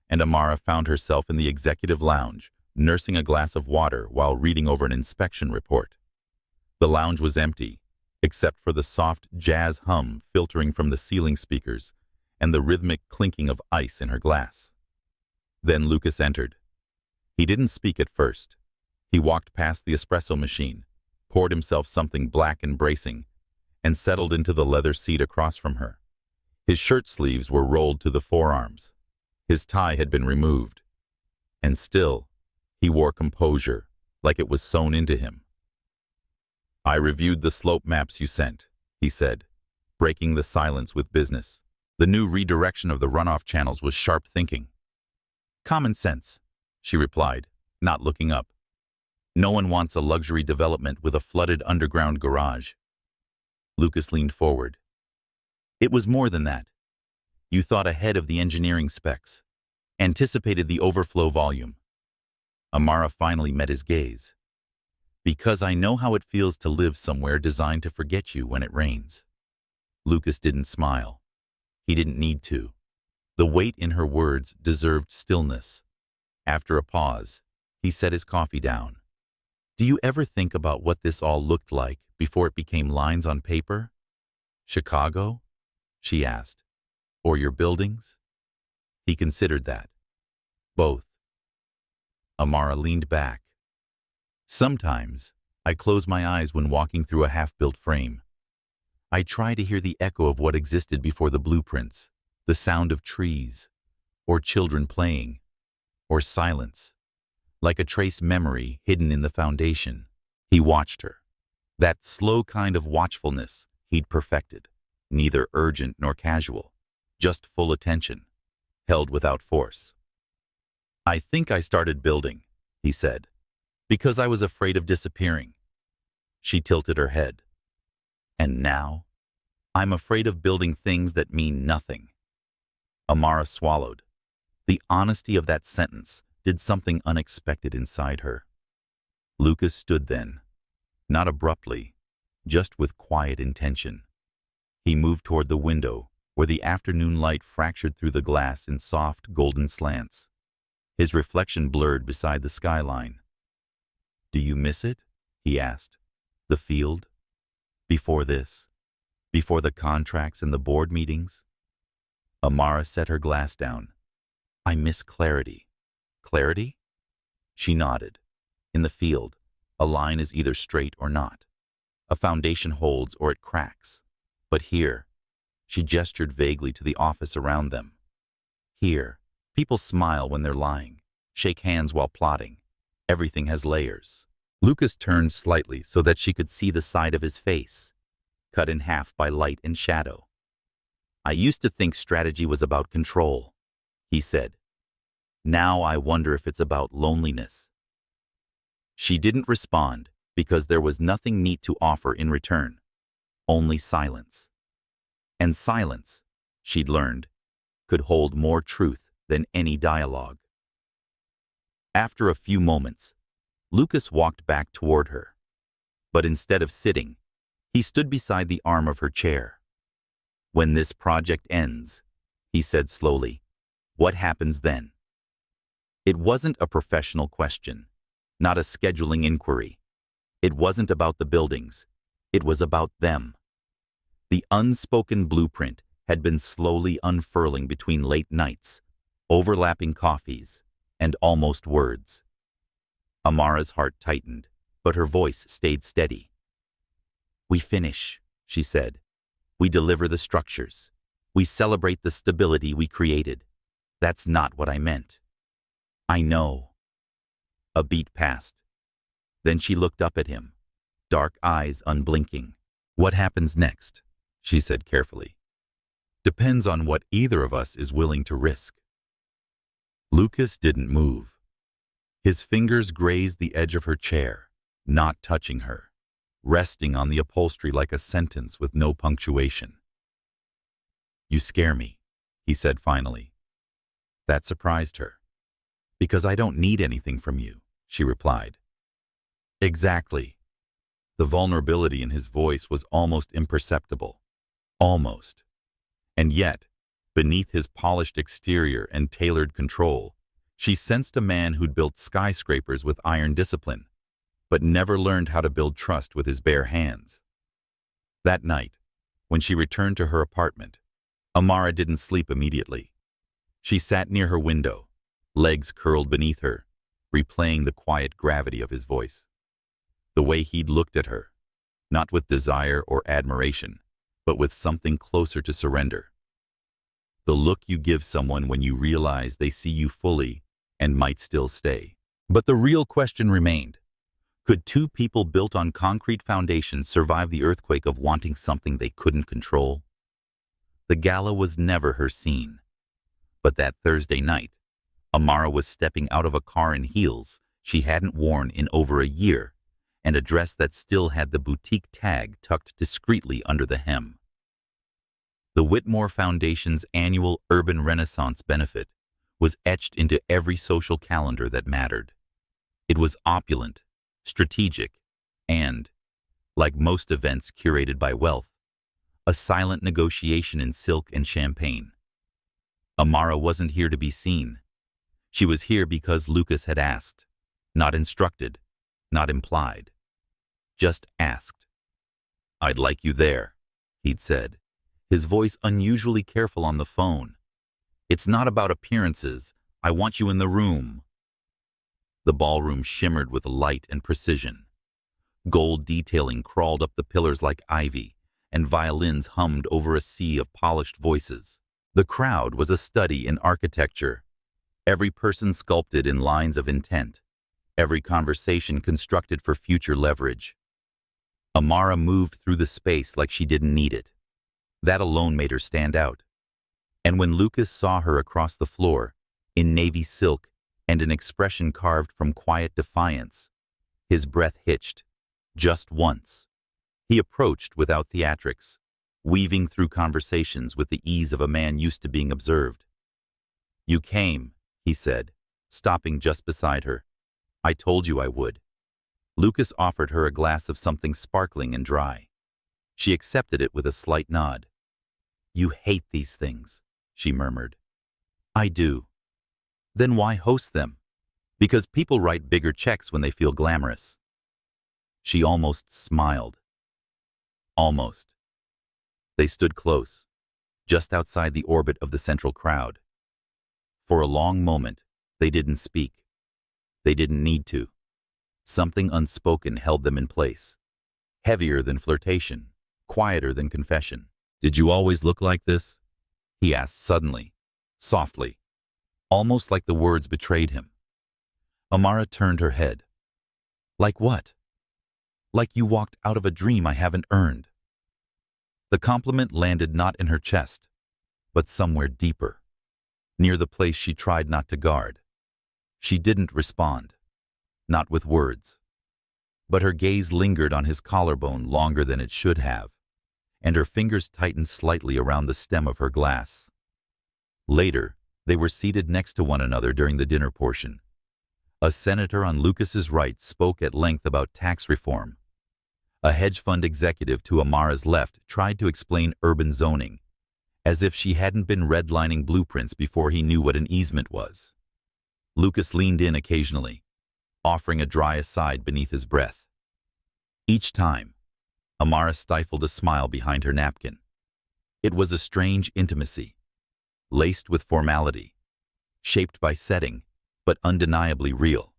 and Amara found herself in the executive lounge, nursing a glass of water while reading over an inspection report. The lounge was empty, except for the soft jazz hum filtering from the ceiling speakers and the rhythmic clinking of ice in her glass. Then Lucas entered. He didn't speak at first. He walked past the espresso machine, poured himself something black and bracing, and settled into the leather seat across from her. His shirt sleeves were rolled to the forearms. His tie had been removed. And still, he wore composure, like it was sewn into him. "I reviewed the slope maps you sent," he said, breaking the silence with business. The new redirection of the runoff channels was sharp thinking. "Common sense," she replied, not looking up. "No one wants a luxury development with a flooded underground garage." Lucas leaned forward. "It was more than that. You thought ahead of the engineering specs, anticipated the overflow volume." Amara finally met his gaze. "Because I know how it feels to live somewhere designed to forget you when it rains." Lucas didn't smile. He didn't need to. The weight in her words deserved stillness. After a pause, he set his coffee down. "Do you ever think about what this all looked like before it became lines on paper? Chicago?" she asked. "Or your buildings?" He considered that. "Both." Amara leaned back. "Sometimes, I close my eyes when walking through a half-built frame. I try to hear the echo of what existed before the blueprints, the sound of trees, or children playing, or silence, like a trace memory hidden in the foundation." He watched her. That slow kind of watchfulness he'd perfected, neither urgent nor casual, just full attention, held without force. "I think I started building," he said, "because I was afraid of disappearing." She tilted her head. "And now, I'm afraid of building things that mean nothing." Amara swallowed. The honesty of that sentence did something unexpected inside her. Lucas stood then, not abruptly, just with quiet intention. He moved toward the window, where the afternoon light fractured through the glass in soft, golden slants. His reflection blurred beside the skyline. "Do you miss it?" he asked. "The field? Before this? Before the contracts and the board meetings?" Amara set her glass down. "I miss clarity." "Clarity?" She nodded. "In the field, a line is either straight or not. A foundation holds or it cracks. But here," she gestured vaguely to the office around them. "Here, people smile when they're lying, shake hands while plotting. Everything has layers." Lucas turned slightly so that she could see the side of his face. cut in half by light and shadow. "I used to think strategy was about control," he said. "Now I wonder if it's about loneliness." She didn't respond because there was nothing neat to offer in return, only silence. And silence, she'd learned, could hold more truth than any dialogue. After a few moments, Lucas walked back toward her. But instead of sitting, he stood beside the arm of her chair. "When this project ends," he said slowly, "what happens then?" It wasn't a professional question, not a scheduling inquiry. It wasn't about the buildings. It was about them. The unspoken blueprint had been slowly unfurling between late nights, overlapping coffees, and almost words. Amara's heart tightened, but her voice stayed steady. "We finish," she said. "We deliver the structures. We celebrate the stability we created. That's not what I meant." "I know." A beat passed. Then she looked up at him, dark eyes unblinking. "What happens next?" she said carefully. "Depends on what either of us is willing to risk." Lucas didn't move. His fingers grazed the edge of her chair, not touching her, resting on the upholstery like a sentence with no punctuation. "You scare me," he said finally. That surprised her. "Because I don't need anything from you," she replied. "Exactly." The vulnerability in his voice was almost imperceptible. Almost. And yet, beneath his polished exterior and tailored control, she sensed a man who'd built skyscrapers with iron discipline, but never learned how to build trust with his bare hands. That night, when she returned to her apartment, Amara didn't sleep immediately. She sat near her window, legs curled beneath her, replaying the quiet gravity of his voice. The way he'd looked at her, not with desire or admiration, but with something closer to surrender. The look you give someone when you realize they see you fully and might still stay. But the real question remained. Could two people built on concrete foundations survive the earthquake of wanting something they couldn't control? The gala was never her scene. But that Thursday night, Amara was stepping out of a car in heels she hadn't worn in over a year, and a dress that still had the boutique tag tucked discreetly under the hem. The Whitmore Foundation's annual Urban Renaissance benefit was etched into every social calendar that mattered. It was opulent, strategic, and, like most events curated by wealth, a silent negotiation in silk and champagne. Amara wasn't here to be seen. She was here because Lucas had asked, not instructed, not implied. Just asked. "I'd like you there," he'd said, his voice unusually careful on the phone. "It's not about appearances. I want you in the room." The ballroom shimmered with light and precision. Gold detailing crawled up the pillars like ivy, and violins hummed over a sea of polished voices. The crowd was a study in architecture, every person sculpted in lines of intent, every conversation constructed for future leverage. Amara moved through the space like she didn't need it. That alone made her stand out. And when Lucas saw her across the floor, in navy silk and an expression carved from quiet defiance, his breath hitched, just once. He approached without theatrics, weaving through conversations with the ease of a man used to being observed. "You came," he said, stopping just beside her. "I told you I would." Lucas offered her a glass of something sparkling and dry. She accepted it with a slight nod. "You hate these things," she murmured. "I do." "Then why host them?" "Because people write bigger checks when they feel glamorous." She almost smiled. Almost. They stood close, just outside the orbit of the central crowd. For a long moment, they didn't speak. They didn't need to. Something unspoken held them in place. Heavier than flirtation, quieter than confession. "Did you always look like this?" he asked suddenly, softly, almost like the words betrayed him. Amara turned her head. "Like what?" "Like you walked out of a dream I haven't earned." The compliment landed not in her chest, but somewhere deeper, near the place she tried not to guard. She didn't respond, not with words, but her gaze lingered on his collarbone longer than it should have, and her fingers tightened slightly around the stem of her glass. Later, they were seated next to one another during the dinner portion. A senator on Lucas's right spoke at length about tax reform. A hedge fund executive to Amara's left tried to explain urban zoning, as if she hadn't been redlining blueprints before he knew what an easement was. Lucas leaned in occasionally, offering a dry aside beneath his breath. Each time, Amara stifled a smile behind her napkin. It was a strange intimacy, laced with formality, shaped by setting, but undeniably real,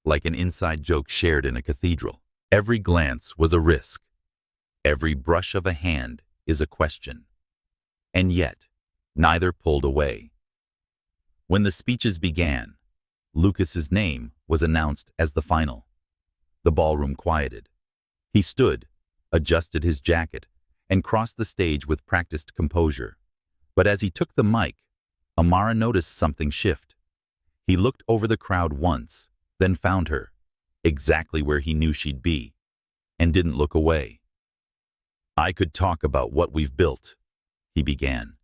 like an inside joke shared in a cathedral. Every glance was a risk. Every brush of a hand is a question. And yet, neither pulled away. When the speeches began, Lucas's name was announced as the final. The ballroom quieted. He stood, adjusted his jacket, and crossed the stage with practiced composure. But as he took the mic, Amara noticed something shift. He looked over the crowd once, then found her, exactly where he knew she'd be, and didn't look away. "I could talk about what we've built," he began.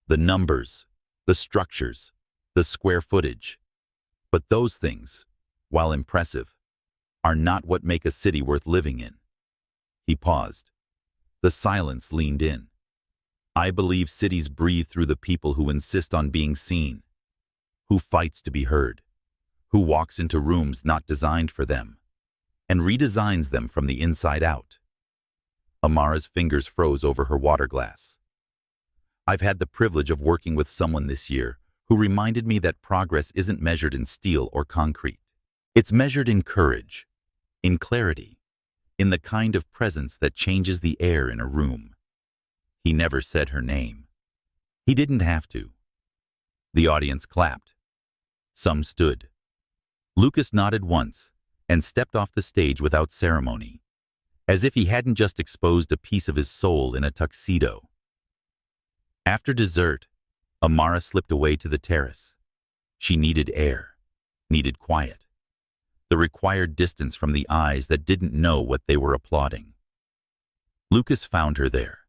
"The numbers, the structures, the square footage. But those things, while impressive, are not what make a city worth living in." He paused. The silence leaned in. "I believe cities breathe through the people who insist on being seen, who fights to be heard, who walks into rooms not designed for them, and redesigns them from the inside out." Amara's fingers froze over her water glass. "I've had the privilege of working with someone this year who reminded me that progress isn't measured in steel or concrete. It's measured in courage, in clarity, in the kind of presence that changes the air in a room." He never said her name. He didn't have to. The audience clapped. Some stood. Lucas nodded once and stepped off the stage without ceremony, as if he hadn't just exposed a piece of his soul in a tuxedo. After dessert, Amara slipped away to the terrace. She needed air, needed quiet, the required distance from the eyes that didn't know what they were applauding. Lucas found her there,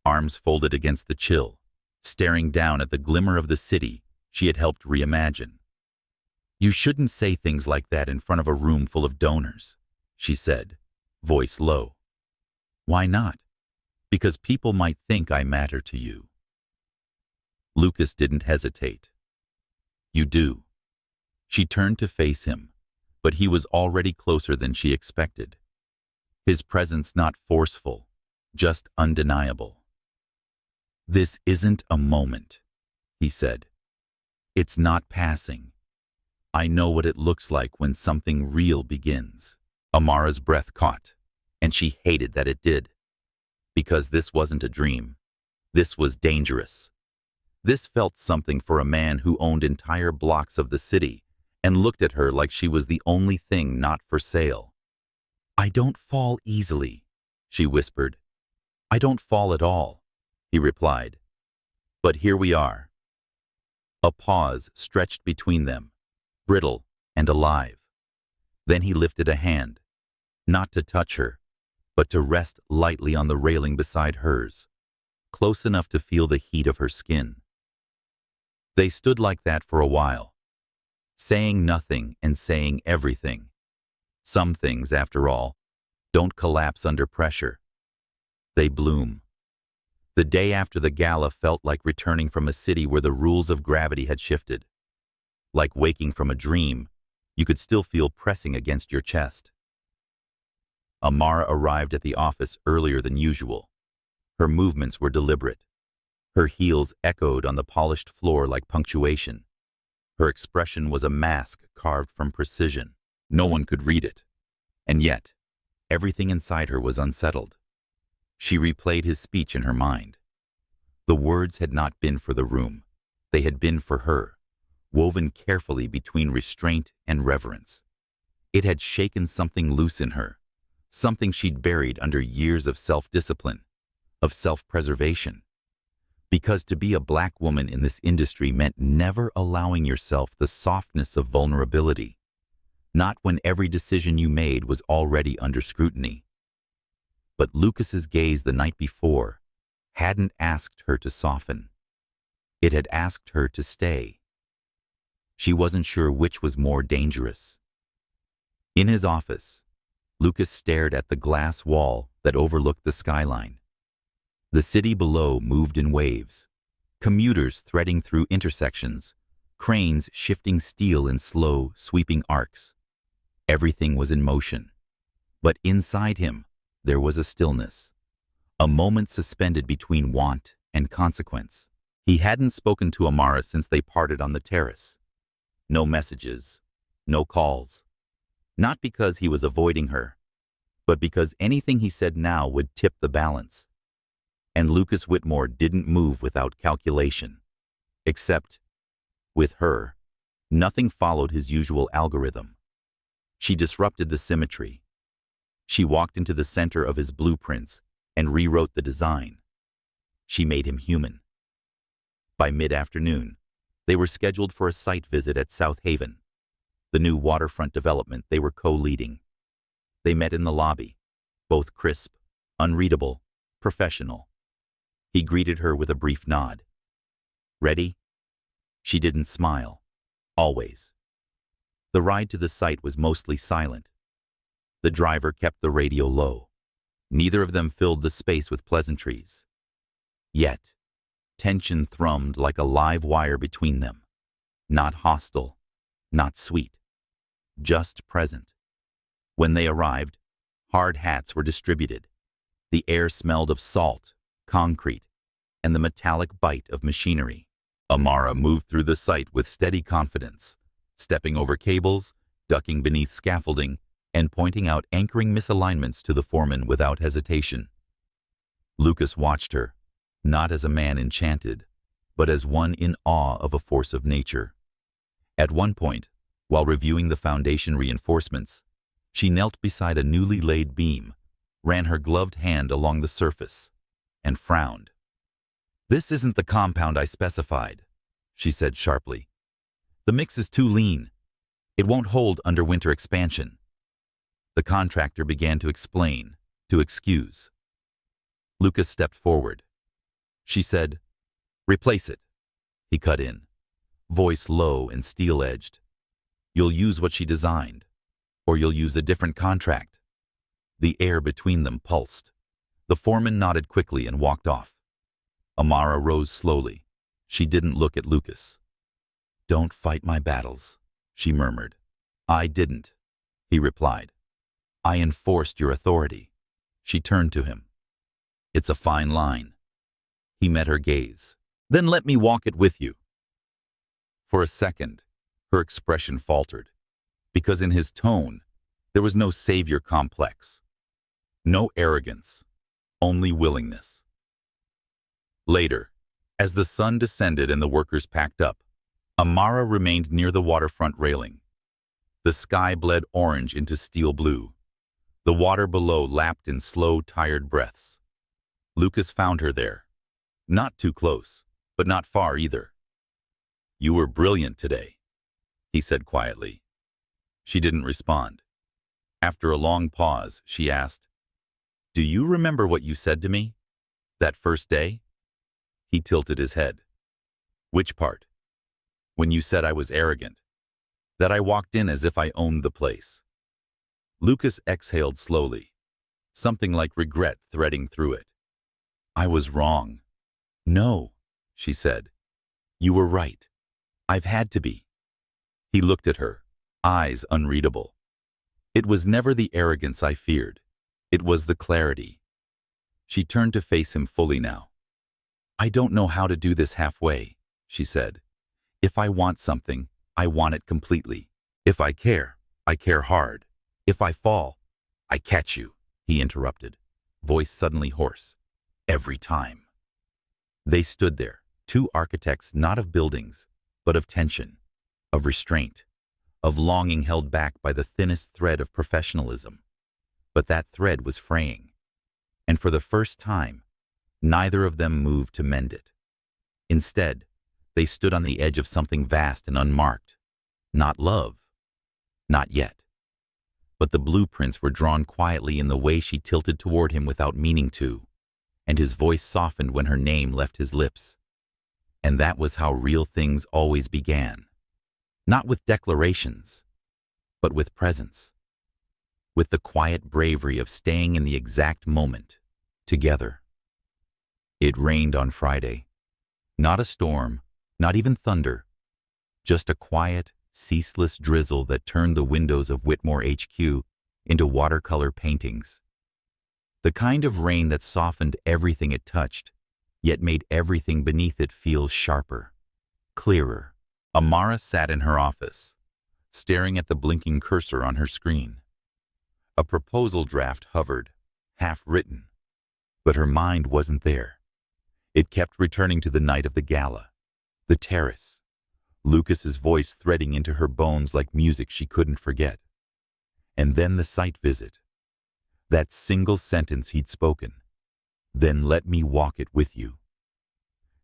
arms folded against the chill, staring down at the glimmer of the city she had helped reimagine. "You shouldn't say things like that in front of a room full of donors," she said, voice low. "Why not?" "Because people might think I matter to you." Lucas didn't hesitate. "You do." She turned to face him, but he was already closer than she expected. His presence not forceful, just undeniable. "This isn't a moment," he said. "It's not passing. I know what it looks like when something real begins." Amara's breath caught, and she hated that it did. Because this wasn't a dream. This was dangerous. This felt something for a man who owned entire blocks of the city and looked at her like she was the only thing not for sale. "I don't fall easily," she whispered. "I don't fall at all," he replied. "But here we are." A pause stretched between them, brittle and alive. Then he lifted a hand, not to touch her, but to rest lightly on the railing beside hers, close enough to feel the heat of her skin. They stood like that for a while, saying nothing and saying everything. Some things, after all, don't collapse under pressure. They bloom. The day after the gala felt like returning from a city where the rules of gravity had shifted. Like waking from a dream, you could still feel pressing against your chest. Amara arrived at the office earlier than usual. Her movements were deliberate. Her heels echoed on the polished floor like punctuation. Her expression was a mask carved from precision. No one could read it. And yet, everything inside her was unsettled. She replayed his speech in her mind. The words had not been for the room. They had been for her, woven carefully between restraint and reverence. It had shaken something loose in her, something she'd buried under years of self-discipline, of self-preservation. Because to be a black woman in this industry meant never allowing yourself the softness of vulnerability, not when every decision you made was already under scrutiny. But Lucas's gaze the night before hadn't asked her to soften. It had asked her to stay. She wasn't sure which was more dangerous. In his office, Lucas stared at the glass wall that overlooked the skyline. The city below moved in waves, commuters threading through intersections, cranes shifting steel in slow, sweeping arcs. Everything was in motion. But inside him, there was a stillness, a moment suspended between want and consequence. He hadn't spoken to Amara since they parted on the terrace. No messages, no calls. Not because he was avoiding her, but because anything he said now would tip the balance. And Lucas Whitmore didn't move without calculation. Except, with her, nothing followed his usual algorithm. She disrupted the symmetry. She walked into the center of his blueprints and rewrote the design. She made him human. By mid-afternoon, they were scheduled for a site visit at South Haven, the new waterfront development they were co-leading. They met in the lobby, both crisp, unreadable, professional. He greeted her with a brief nod. Ready? She didn't smile. Always. The ride to the site was mostly silent. The driver kept the radio low. Neither of them filled the space with pleasantries. Yet, tension thrummed like a live wire between them. Not hostile, not sweet, just present. When they arrived, hard hats were distributed. The air smelled of salt, concrete, and the metallic bite of machinery. Amara moved through the site with steady confidence, stepping over cables, ducking beneath scaffolding, and pointing out anchoring misalignments to the foreman without hesitation. Lucas watched her, not as a man enchanted, but as one in awe of a force of nature. At one point, while reviewing the foundation reinforcements, she knelt beside a newly laid beam, ran her gloved hand along the surface, and frowned. "This isn't the compound I specified," she said sharply. "The mix is too lean. It won't hold under winter expansion." The contractor began to explain, to excuse. Lucas stepped forward. She said, "Replace it." He cut in, voice low and steel-edged. "You'll use what she designed, or you'll use a different contract." The air between them pulsed. The foreman nodded quickly and walked off. Amara rose slowly. She didn't look at Lucas. "Don't fight my battles," she murmured. "I didn't," he replied. "I enforced your authority." She turned to him. "It's a fine line." He met her gaze. "Then let me walk it with you." For a second, her expression faltered, because in his tone, there was no savior complex, no arrogance, only willingness. Later, as the sun descended and the workers packed up, Amara remained near the waterfront railing. The sky bled orange into steel blue. The water below lapped in slow, tired breaths. Lucas found her there. Not too close, but not far either. "You were brilliant today," he said quietly. She didn't respond. After a long pause, she asked, "Do you remember what you said to me? That first day?" He tilted his head. "Which part?" "When you said I was arrogant. That I walked in as if I owned the place." Lucas exhaled slowly, something like regret threading through it. "I was wrong." "No," she said. "You were right. I've had to be." He looked at her, eyes unreadable. "It was never the arrogance I feared. It was the clarity." She turned to face him fully now. "I don't know how to do this halfway," she said. "If I want something, I want it completely. If I care hard. If I fall, I catch you," he interrupted, voice suddenly hoarse. "Every time." They stood there, two architects not of buildings, but of tension, of restraint, of longing held back by the thinnest thread of professionalism. But that thread was fraying. And for the first time, Neither of them moved to mend it. Instead, they stood on the edge of something vast and unmarked. Not love. Not yet. But the blueprints were drawn quietly in the way she tilted toward him without meaning to, and his voice softened when her name left his lips. And that was how real things always began. Not with declarations, but with presence. With the quiet bravery of staying in the exact moment, together. It rained on Friday. Not a storm, not even thunder. Just a quiet, ceaseless drizzle that turned the windows of Whitmore HQ into watercolor paintings. The kind of rain that softened everything it touched, yet made everything beneath it feel sharper, clearer. Amara sat in her office, staring at the blinking cursor on her screen. A proposal draft hovered, half-written, but her mind wasn't there. It kept returning to the night of the gala, the terrace, Lucas's voice threading into her bones like music she couldn't forget. And then the site visit. That single sentence he'd spoken. Then let me walk it with you.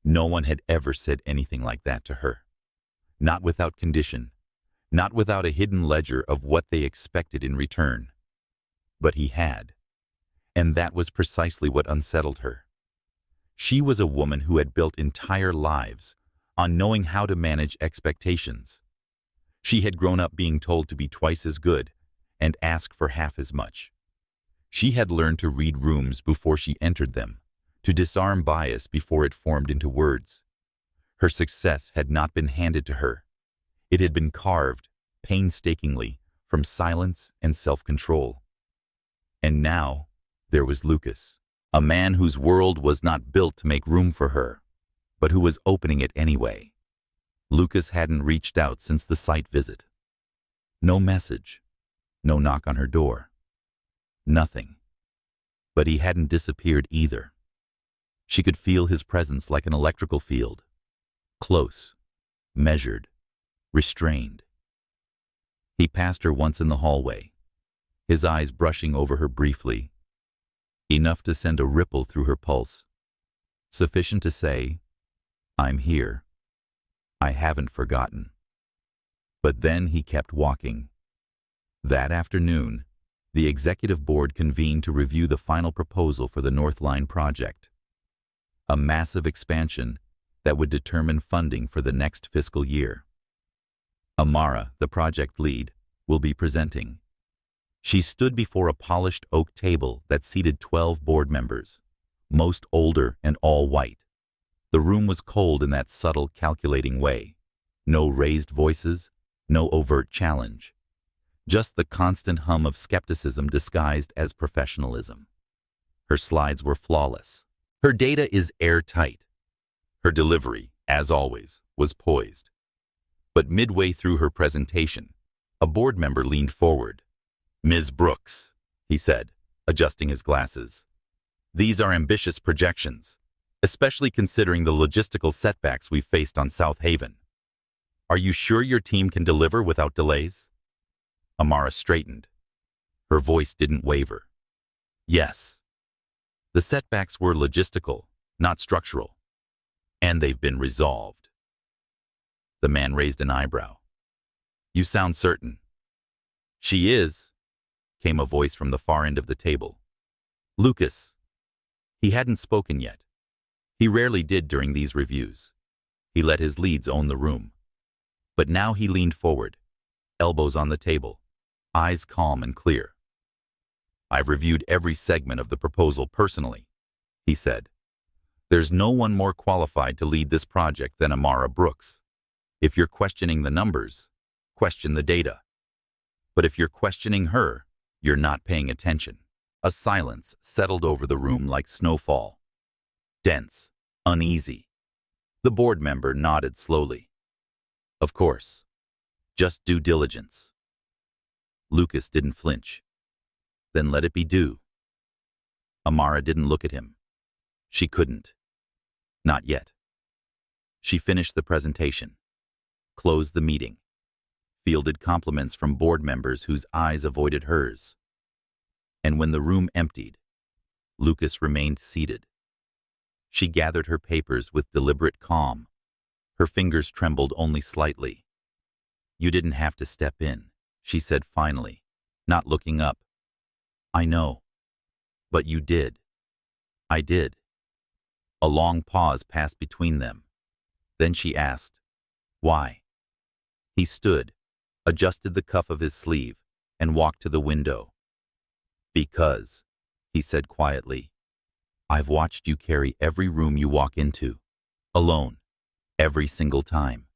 No one had ever said anything like that to her. Not without condition. Not without a hidden ledger of what they expected in return. But he had. And that was precisely what unsettled her. She was a woman who had built entire lives on knowing how to manage expectations. She had grown up being told to be twice as good and ask for half as much. She had learned to read rooms before she entered them, to disarm bias before it formed into words. Her success had not been handed to her. It had been carved, painstakingly, from silence and self-control. And now, there was Lucas, a man whose world was not built to make room for her, but who was opening it anyway. Lucas hadn't reached out since the site visit. No message, no knock on her door. Nothing. But he hadn't disappeared either. She could feel his presence like an electrical field. Close, measured, restrained. He passed her once in the hallway, his eyes brushing over her briefly, enough to send a ripple through her pulse, sufficient to say, "I'm here. I haven't forgotten." But then he kept walking. That afternoon, the executive board convened to review the final proposal for the North Line project, a massive expansion that would determine funding for the next fiscal year. Amara, the project lead, will be presenting. She stood before a polished oak table that seated 12 board members, most older and all white. The room was cold in that subtle, calculating way. No raised voices, no overt challenge. Just the constant hum of skepticism disguised as professionalism. Her slides were flawless. Her data is airtight. Her delivery, as always, was poised. But midway through her presentation, a board member leaned forward. "Ms. Brooks," he said, adjusting his glasses. "These are ambitious projections, especially considering the logistical setbacks we've faced on South Haven. Are you sure your team can deliver without delays?" Amara straightened. Her voice didn't waver. "Yes. The setbacks were logistical, not structural. And they've been resolved." The man raised an eyebrow. "You sound certain." "She is," came a voice from the far end of the table. "Lucas." He hadn't spoken yet. He rarely did during these reviews. He let his leads own the room. But now he leaned forward, elbows on the table, eyes calm and clear. "I've reviewed every segment of the proposal personally," he said. "There's no one more qualified to lead this project than Amara Brooks. If you're questioning the numbers, question the data. But if you're questioning her, you're not paying attention." A silence settled over the room like snowfall. Dense, uneasy. The board member nodded slowly. "Of course. Just due diligence." Lucas didn't flinch. "Then let it be due." Amara didn't look at him. She couldn't. Not yet. She finished the presentation, closed the meeting, fielded compliments from board members whose eyes avoided hers. And when the room emptied, Lucas remained seated, She gathered her papers with deliberate calm. Her fingers trembled only slightly. "You didn't have to step in," she said finally, not looking up. "I know. But you did." "I did." A long pause passed between them. Then she asked, "Why?" He stood, adjusted the cuff of his sleeve, and walked to the window. "Because," he said quietly, "I've watched you carry every room you walk into, alone, every single time.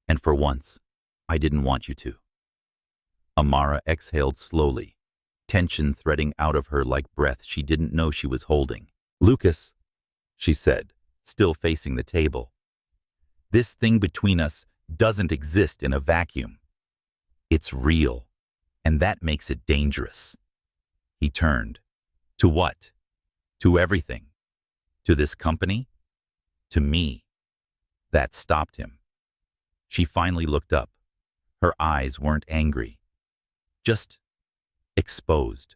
And for once, I didn't want you to." Amara exhaled slowly, tension threading out of her like breath she didn't know she was holding. "Lucas," she said, still facing the table, "this thing between us doesn't exist in a vacuum. It's real, and that makes it dangerous." He turned. "To what?" "To everything. To this company. To me." That stopped him. She finally looked up. Her eyes weren't angry. Just exposed.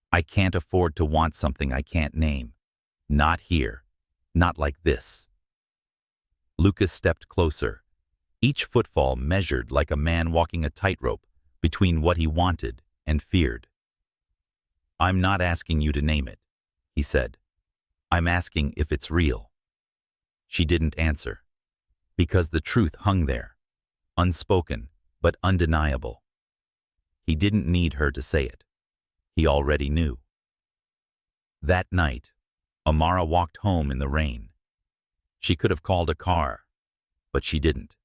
"I can't afford to want something I can't name. Not here. Not like this." Lucas stepped closer, each footfall measured like a man walking a tightrope between what he wanted and feared. "I'm not asking you to name it," he said. "I'm asking if it's real." She didn't answer, because the truth hung there, unspoken but undeniable. He didn't need her to say it. He already knew. That night, Amara walked home in the rain. She could have called a car, but she didn't.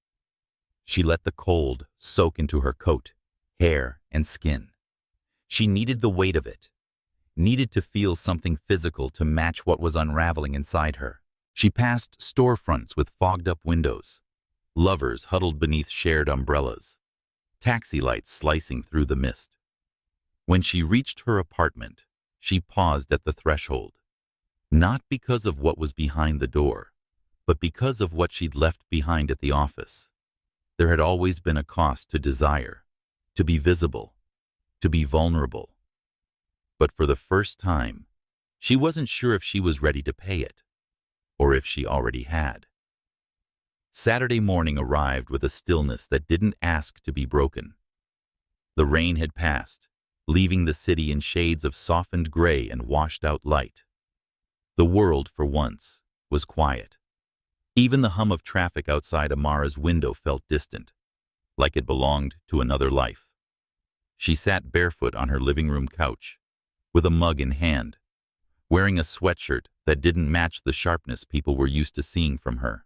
She let the cold soak into her coat, hair, and skin. She needed the weight of it, needed to feel something physical to match what was unraveling inside her. She passed storefronts with fogged-up windows, lovers huddled beneath shared umbrellas, taxi lights slicing through the mist. When she reached her apartment, she paused at the threshold, not because of what was behind the door, but because of what she'd left behind at the office. There had always been a cost to desire, to be visible, to be vulnerable. But for the first time, she wasn't sure if she was ready to pay it, or if she already had. Saturday morning arrived with a stillness that didn't ask to be broken. The rain had passed, leaving the city in shades of softened gray and washed-out light. The world, for once, was quiet. Even the hum of traffic outside Amara's window felt distant, like it belonged to another life. She sat barefoot on her living room couch, with a mug in hand, wearing a sweatshirt that didn't match the sharpness people were used to seeing from her.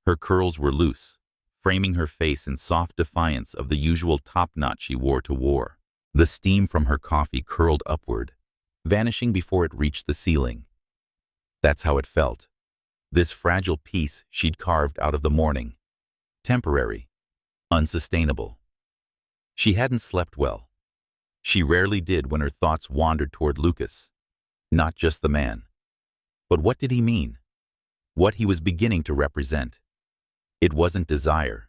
Her curls were loose, framing her face in soft defiance of the usual top knot she wore to war. The steam from her coffee curled upward, vanishing before it reached the ceiling. That's how it felt. This fragile piece she'd carved out of the morning. Temporary, unsustainable. She hadn't slept well. She rarely did when her thoughts wandered toward Lucas. Not just the man. But what did he mean? What he was beginning to represent? It wasn't desire,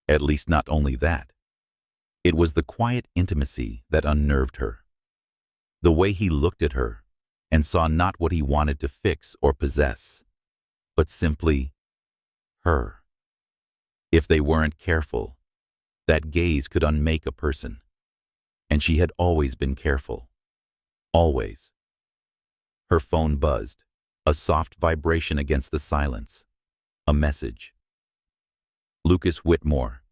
at least not only that. It was the quiet intimacy that unnerved her. The way he looked at her and saw not what he wanted to fix or possess, but simply her. If they weren't careful, that gaze could unmake a person. And she had always been careful. Always. Her phone buzzed, a soft vibration against the silence. A message. Lucas Whitmore.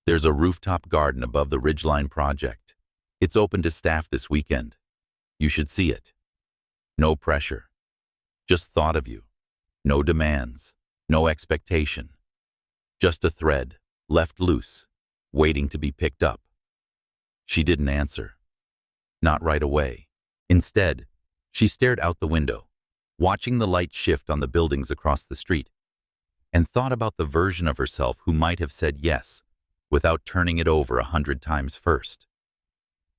"There's a rooftop garden above the Ridgeline project. It's open to staff this weekend. You should see it. No pressure. Just thought of you. No demands. No expectation. Just a thread, left loose, waiting to be picked up." She didn't answer. Not right away. Instead, she stared out the window, watching the light shift on the buildings across the street, and thought about the version of herself who might have said yes without turning it over 100 times first.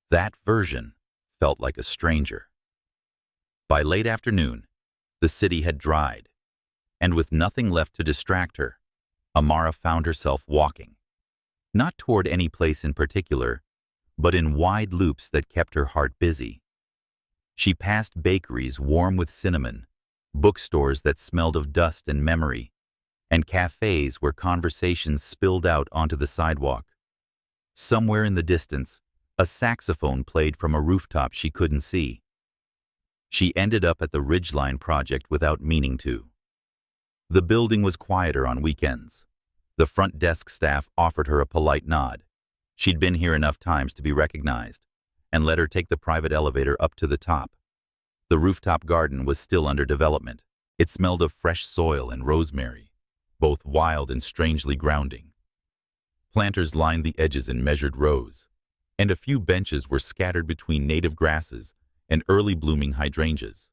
That version felt like a stranger. By late afternoon, the city had dried, and with nothing left to distract her, Amara found herself walking, not toward any place in particular, but in wide loops that kept her heart busy. She passed bakeries warm with cinnamon, bookstores that smelled of dust and memory, and cafes where conversations spilled out onto the sidewalk. Somewhere in the distance, a saxophone played from a rooftop she couldn't see. She ended up at the Ridgeline project without meaning to. The building was quieter on weekends. The front desk staff offered her a polite nod. She'd been here enough times to be recognized, and let her take the private elevator up to the top. The rooftop garden was still under development. It smelled of fresh soil and rosemary, both wild and strangely grounding. Planters lined the edges in measured rows, and a few benches were scattered between native grasses and early blooming hydrangeas.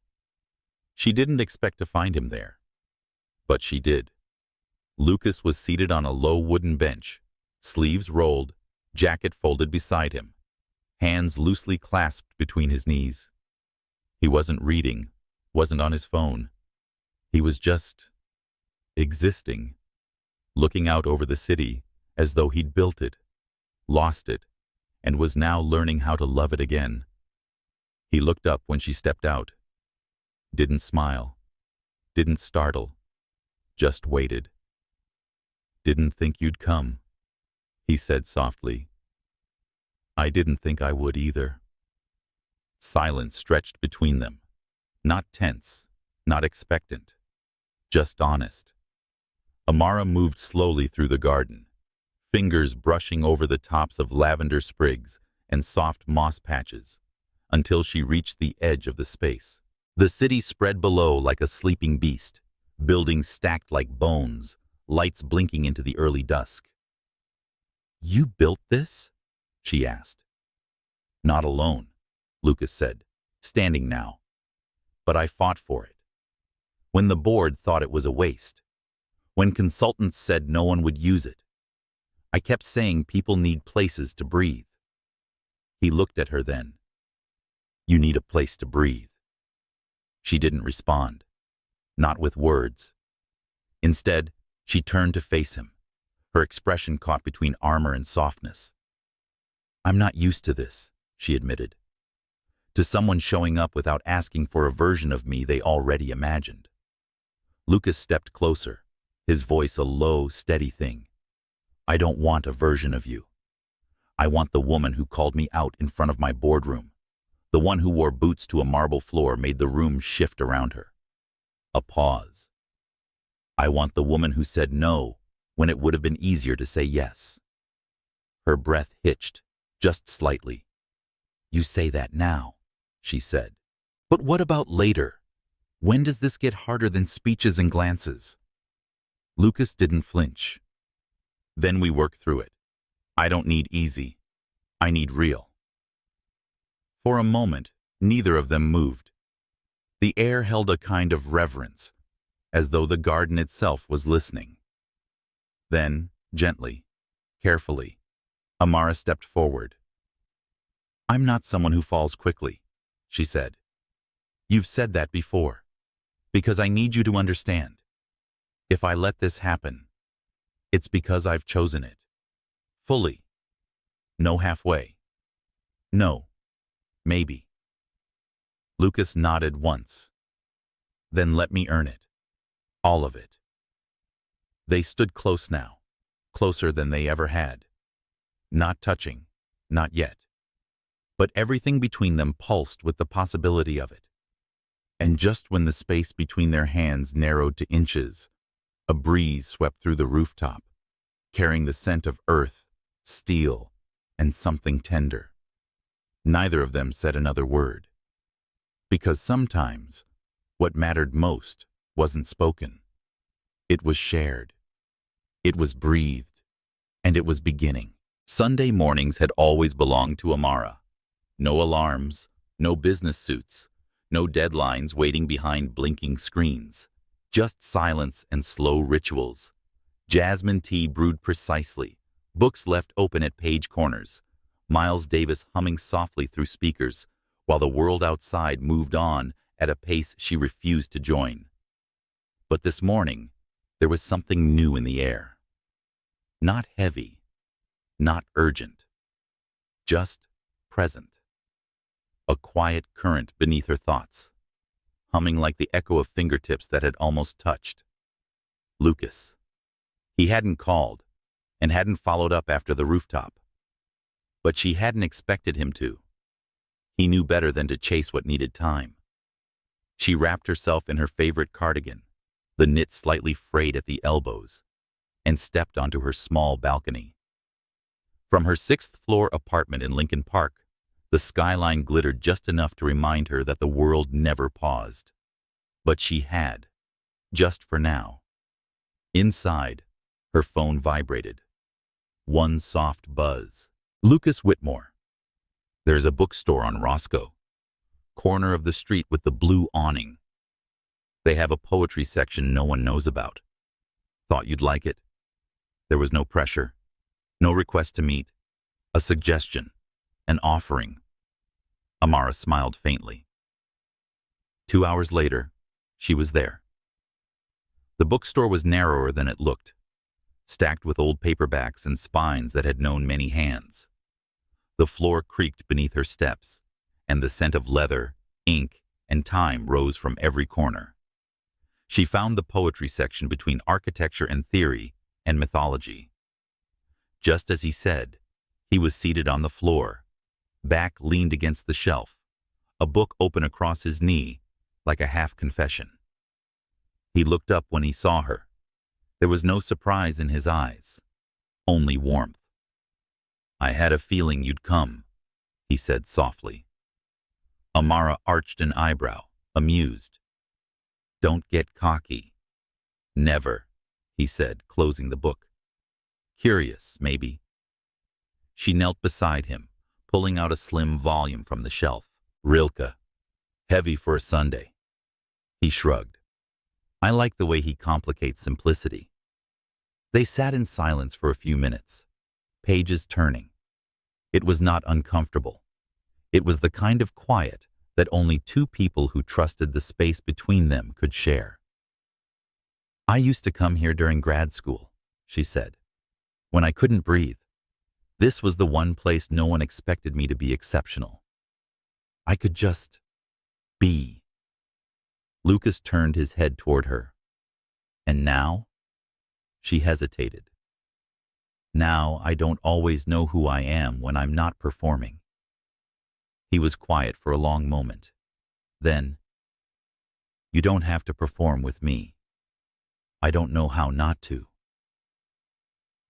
She didn't expect to find him there, but she did. Lucas was seated on a low wooden bench, sleeves rolled, jacket folded beside him, hands loosely clasped between his knees. He wasn't reading, wasn't on his phone. He was just existing, looking out over the city as though he'd built it, lost it, and was now learning how to love it again. He looked up when she stepped out. Didn't smile, didn't startle, just waited. "Didn't think you'd come," he said softly. "I didn't think I would either." Silence stretched between them, not tense, not expectant, just honest. Amara moved slowly through the garden, fingers brushing over the tops of lavender sprigs and soft moss patches, until she reached the edge of the space. The city spread below like a sleeping beast, buildings stacked like bones, lights blinking into the early dusk. "You built this?" she asked. "Not alone," Lucas said, standing now. "But I fought for it. When the board thought it was a waste. When consultants said no one would use it. I kept saying people need places to breathe." He looked at her then. "You need a place to breathe." She didn't respond, not with words. Instead, she turned to face him, her expression caught between armor and softness. "I'm not used to this," she admitted. "To someone showing up without asking for a version of me they already imagined." Lucas stepped closer, his voice a low, steady thing. "I don't want a version of you. I want the woman who called me out in front of my boardroom, the one who wore boots to a marble floor made the room shift around her." A pause. "I want the woman who said no when it would have been easier to say yes." Her breath hitched, just slightly. "You say that now," she said. "But what about later? When does this get harder than speeches and glances?" Lucas didn't flinch. "Then we work through it. I don't need easy. I need real." For a moment, neither of them moved. The air held a kind of reverence, as though the garden itself was listening. Then, gently, carefully, Amara stepped forward. "I'm not someone who falls quickly," she said. "You've said that before, because I need you to understand. If I let this happen, it's because I've chosen it. Fully. No halfway. No. Maybe." Lucas nodded once. "Then let me earn it. All of it." They stood close now, closer than they ever had. Not touching, not yet. But everything between them pulsed with the possibility of it. And just when the space between their hands narrowed to inches, a breeze swept through the rooftop, carrying the scent of earth, steel, and something tender. Neither of them said another word. Because sometimes, what mattered most wasn't spoken. It was shared. It was breathed. And it was beginning. Sunday mornings had always belonged to Amara. No alarms, no business suits, no deadlines waiting behind blinking screens. Just silence and slow rituals. Jasmine tea brewed precisely, books left open at page corners, Miles Davis humming softly through speakers, while the world outside moved on at a pace she refused to join. But this morning, there was something new in the air. Not heavy, not urgent, just present. A quiet current beneath her thoughts. humming like the echo of fingertips that had almost touched. Lucas. He hadn't called and hadn't followed up after the rooftop. But she hadn't expected him to. He knew better than to chase what needed time. She wrapped herself in her favorite cardigan, the knit slightly frayed at the elbows, and stepped onto her small balcony. From her 6th-floor apartment in Lincoln Park, the skyline glittered just enough to remind her that the world never paused. But she had, just for now. Inside, her phone vibrated. One soft buzz. Lucas Whitmore. There's a bookstore on Roscoe, corner of the street with the blue awning. They have a poetry section no one knows about. Thought you'd like it. There was no pressure, no request to meet, a suggestion, an offering. Amara smiled faintly. 2 hours later, she was there. The bookstore was narrower than it looked, stacked with old paperbacks and spines that had known many hands. The floor creaked beneath her steps, and the scent of leather, ink, and time rose from every corner. She found the poetry section between architecture and theory and mythology. Just as he said, he was seated on the floor, back leaned against the shelf, a book open across his knee, like a half-confession. He looked up when he saw her. There was no surprise in his eyes, only warmth. "I had a feeling you'd come," he said softly. Amara arched an eyebrow, amused. "Don't get cocky." "Never," he said, closing the book. "Curious, maybe." She knelt beside him, pulling out a slim volume from the shelf. Rilke. Heavy for a Sunday. He shrugged. I like the way he complicates simplicity. They sat in silence for a few minutes, pages turning. It was not uncomfortable. It was the kind of quiet that only two people who trusted the space between them could share. "I used to come here during grad school," she said, "when I couldn't breathe. This was the one place no one expected me to be exceptional. I could just be." Lucas turned his head toward her. "And now?" She hesitated. "Now I don't always know who I am when I'm not performing." He was quiet for a long moment. Then, "You don't have to perform with me. I don't know how not to."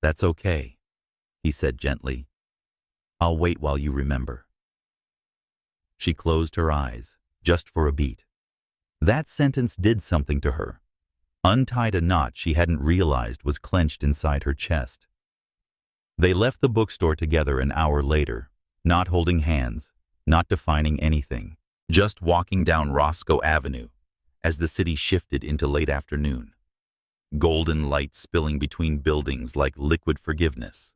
"That's okay," he said gently. "I'll wait while you remember." She closed her eyes, just for a beat. That sentence did something to her. Untied a knot she hadn't realized was clenched inside her chest. They left the bookstore together an hour later, not holding hands, not defining anything, just walking down Roscoe Avenue as the city shifted into late afternoon. Golden light spilling between buildings like liquid forgiveness.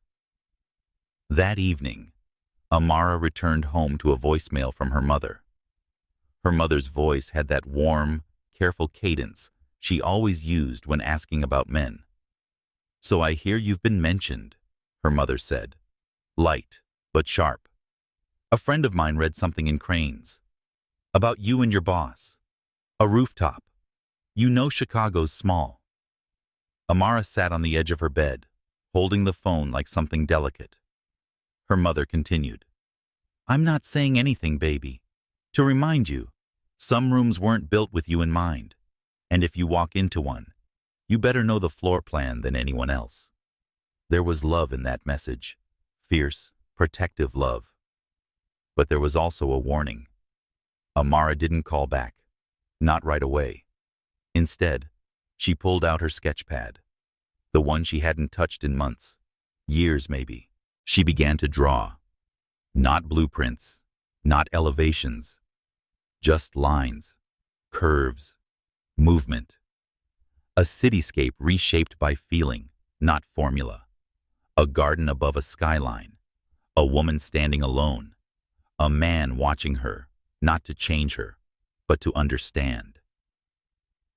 That evening, Amara returned home to a voicemail from her mother. Her mother's voice had that warm, careful cadence she always used when asking about men. "So I hear you've been mentioned," her mother said, light but sharp. "A friend of mine read something in Cranes. About you and your boss. A rooftop. You know Chicago's small." Amara sat on the edge of her bed, holding the phone like something delicate. Her mother continued, "I'm not saying anything, baby. To remind you, some rooms weren't built with you in mind, and if you walk into one, you better know the floor plan than anyone else." There was love in that message, fierce, protective love. But there was also a warning. Amara didn't call back, not right away. Instead, she pulled out her sketch pad, the one she hadn't touched in months, years maybe. She began to draw. Not blueprints, not elevations, just lines, curves, movement. A cityscape reshaped by feeling, not formula. A garden above a skyline. A woman standing alone. A man watching her, not to change her, but to understand.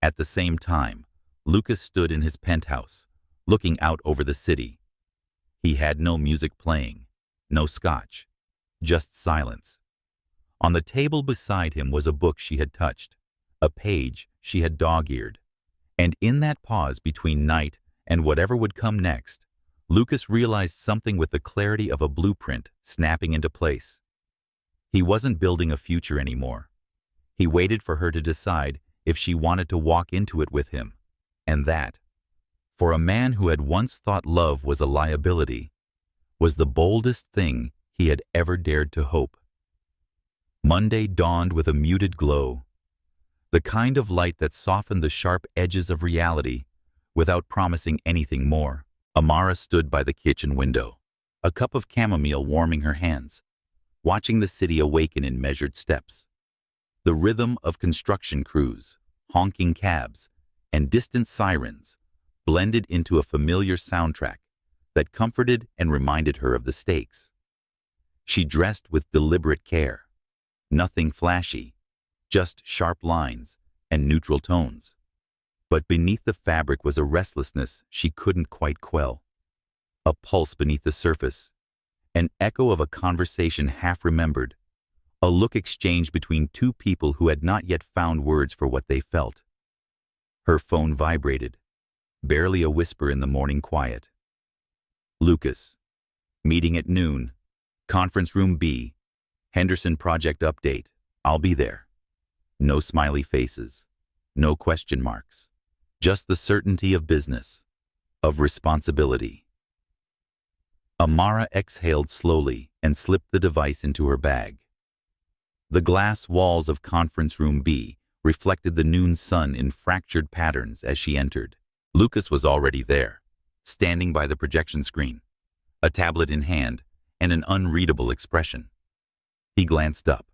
At the same time, Lucas stood in his penthouse, looking out over the city. He had no music playing, no scotch, just silence. On the table beside him was a book she had touched, a page she had dog-eared. And in that pause between night and whatever would come next, Lucas realized something with the clarity of a blueprint snapping into place. He wasn't building a future anymore. He waited for her to decide if she wanted to walk into it with him. And that, for a man who had once thought love was a liability, was the boldest thing he had ever dared to hope. Monday dawned with a muted glow, the kind of light that softened the sharp edges of reality without promising anything more. Amara stood by the kitchen window, a cup of chamomile warming her hands, watching the city awaken in measured steps. The rhythm of construction crews, honking cabs, and distant sirens blended into a familiar soundtrack that comforted and reminded her of the stakes. She dressed with deliberate care, nothing flashy, just sharp lines and neutral tones. But beneath the fabric was a restlessness she couldn't quite quell, a pulse beneath the surface, an echo of a conversation half remembered, a look exchanged between two people who had not yet found words for what they felt. Her phone vibrated, barely a whisper in the morning quiet. Lucas. Meeting at noon. Conference room B. Henderson project update. I'll be there. No smiley faces. No question marks. Just the certainty of business. Of responsibility. Amara exhaled slowly and slipped the device into her bag. The glass walls of conference room B reflected the noon sun in fractured patterns as she entered. Lucas was already there, standing by the projection screen, a tablet in hand and an unreadable expression. He glanced up,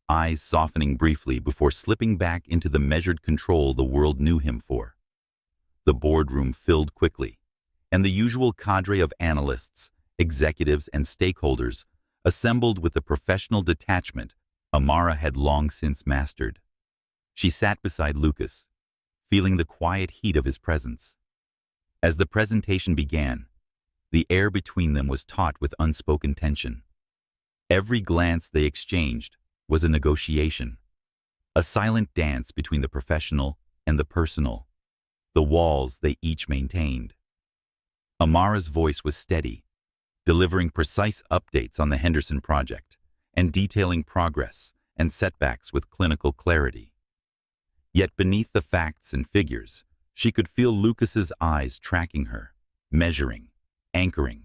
eyes softening briefly before slipping back into the measured control the world knew him for. The boardroom filled quickly, and the usual cadre of analysts, executives, and stakeholders assembled with the professional detachment Amara had long since mastered. She sat beside Lucas, feeling the quiet heat of his presence. As the presentation began, the air between them was taut with unspoken tension. Every glance they exchanged was a negotiation, a silent dance between the professional and the personal, the walls they each maintained. Amara's voice was steady, delivering precise updates on the Henderson project and detailing progress and setbacks with clinical clarity. Yet beneath the facts and figures, she could feel Lucas's eyes tracking her, measuring, anchoring,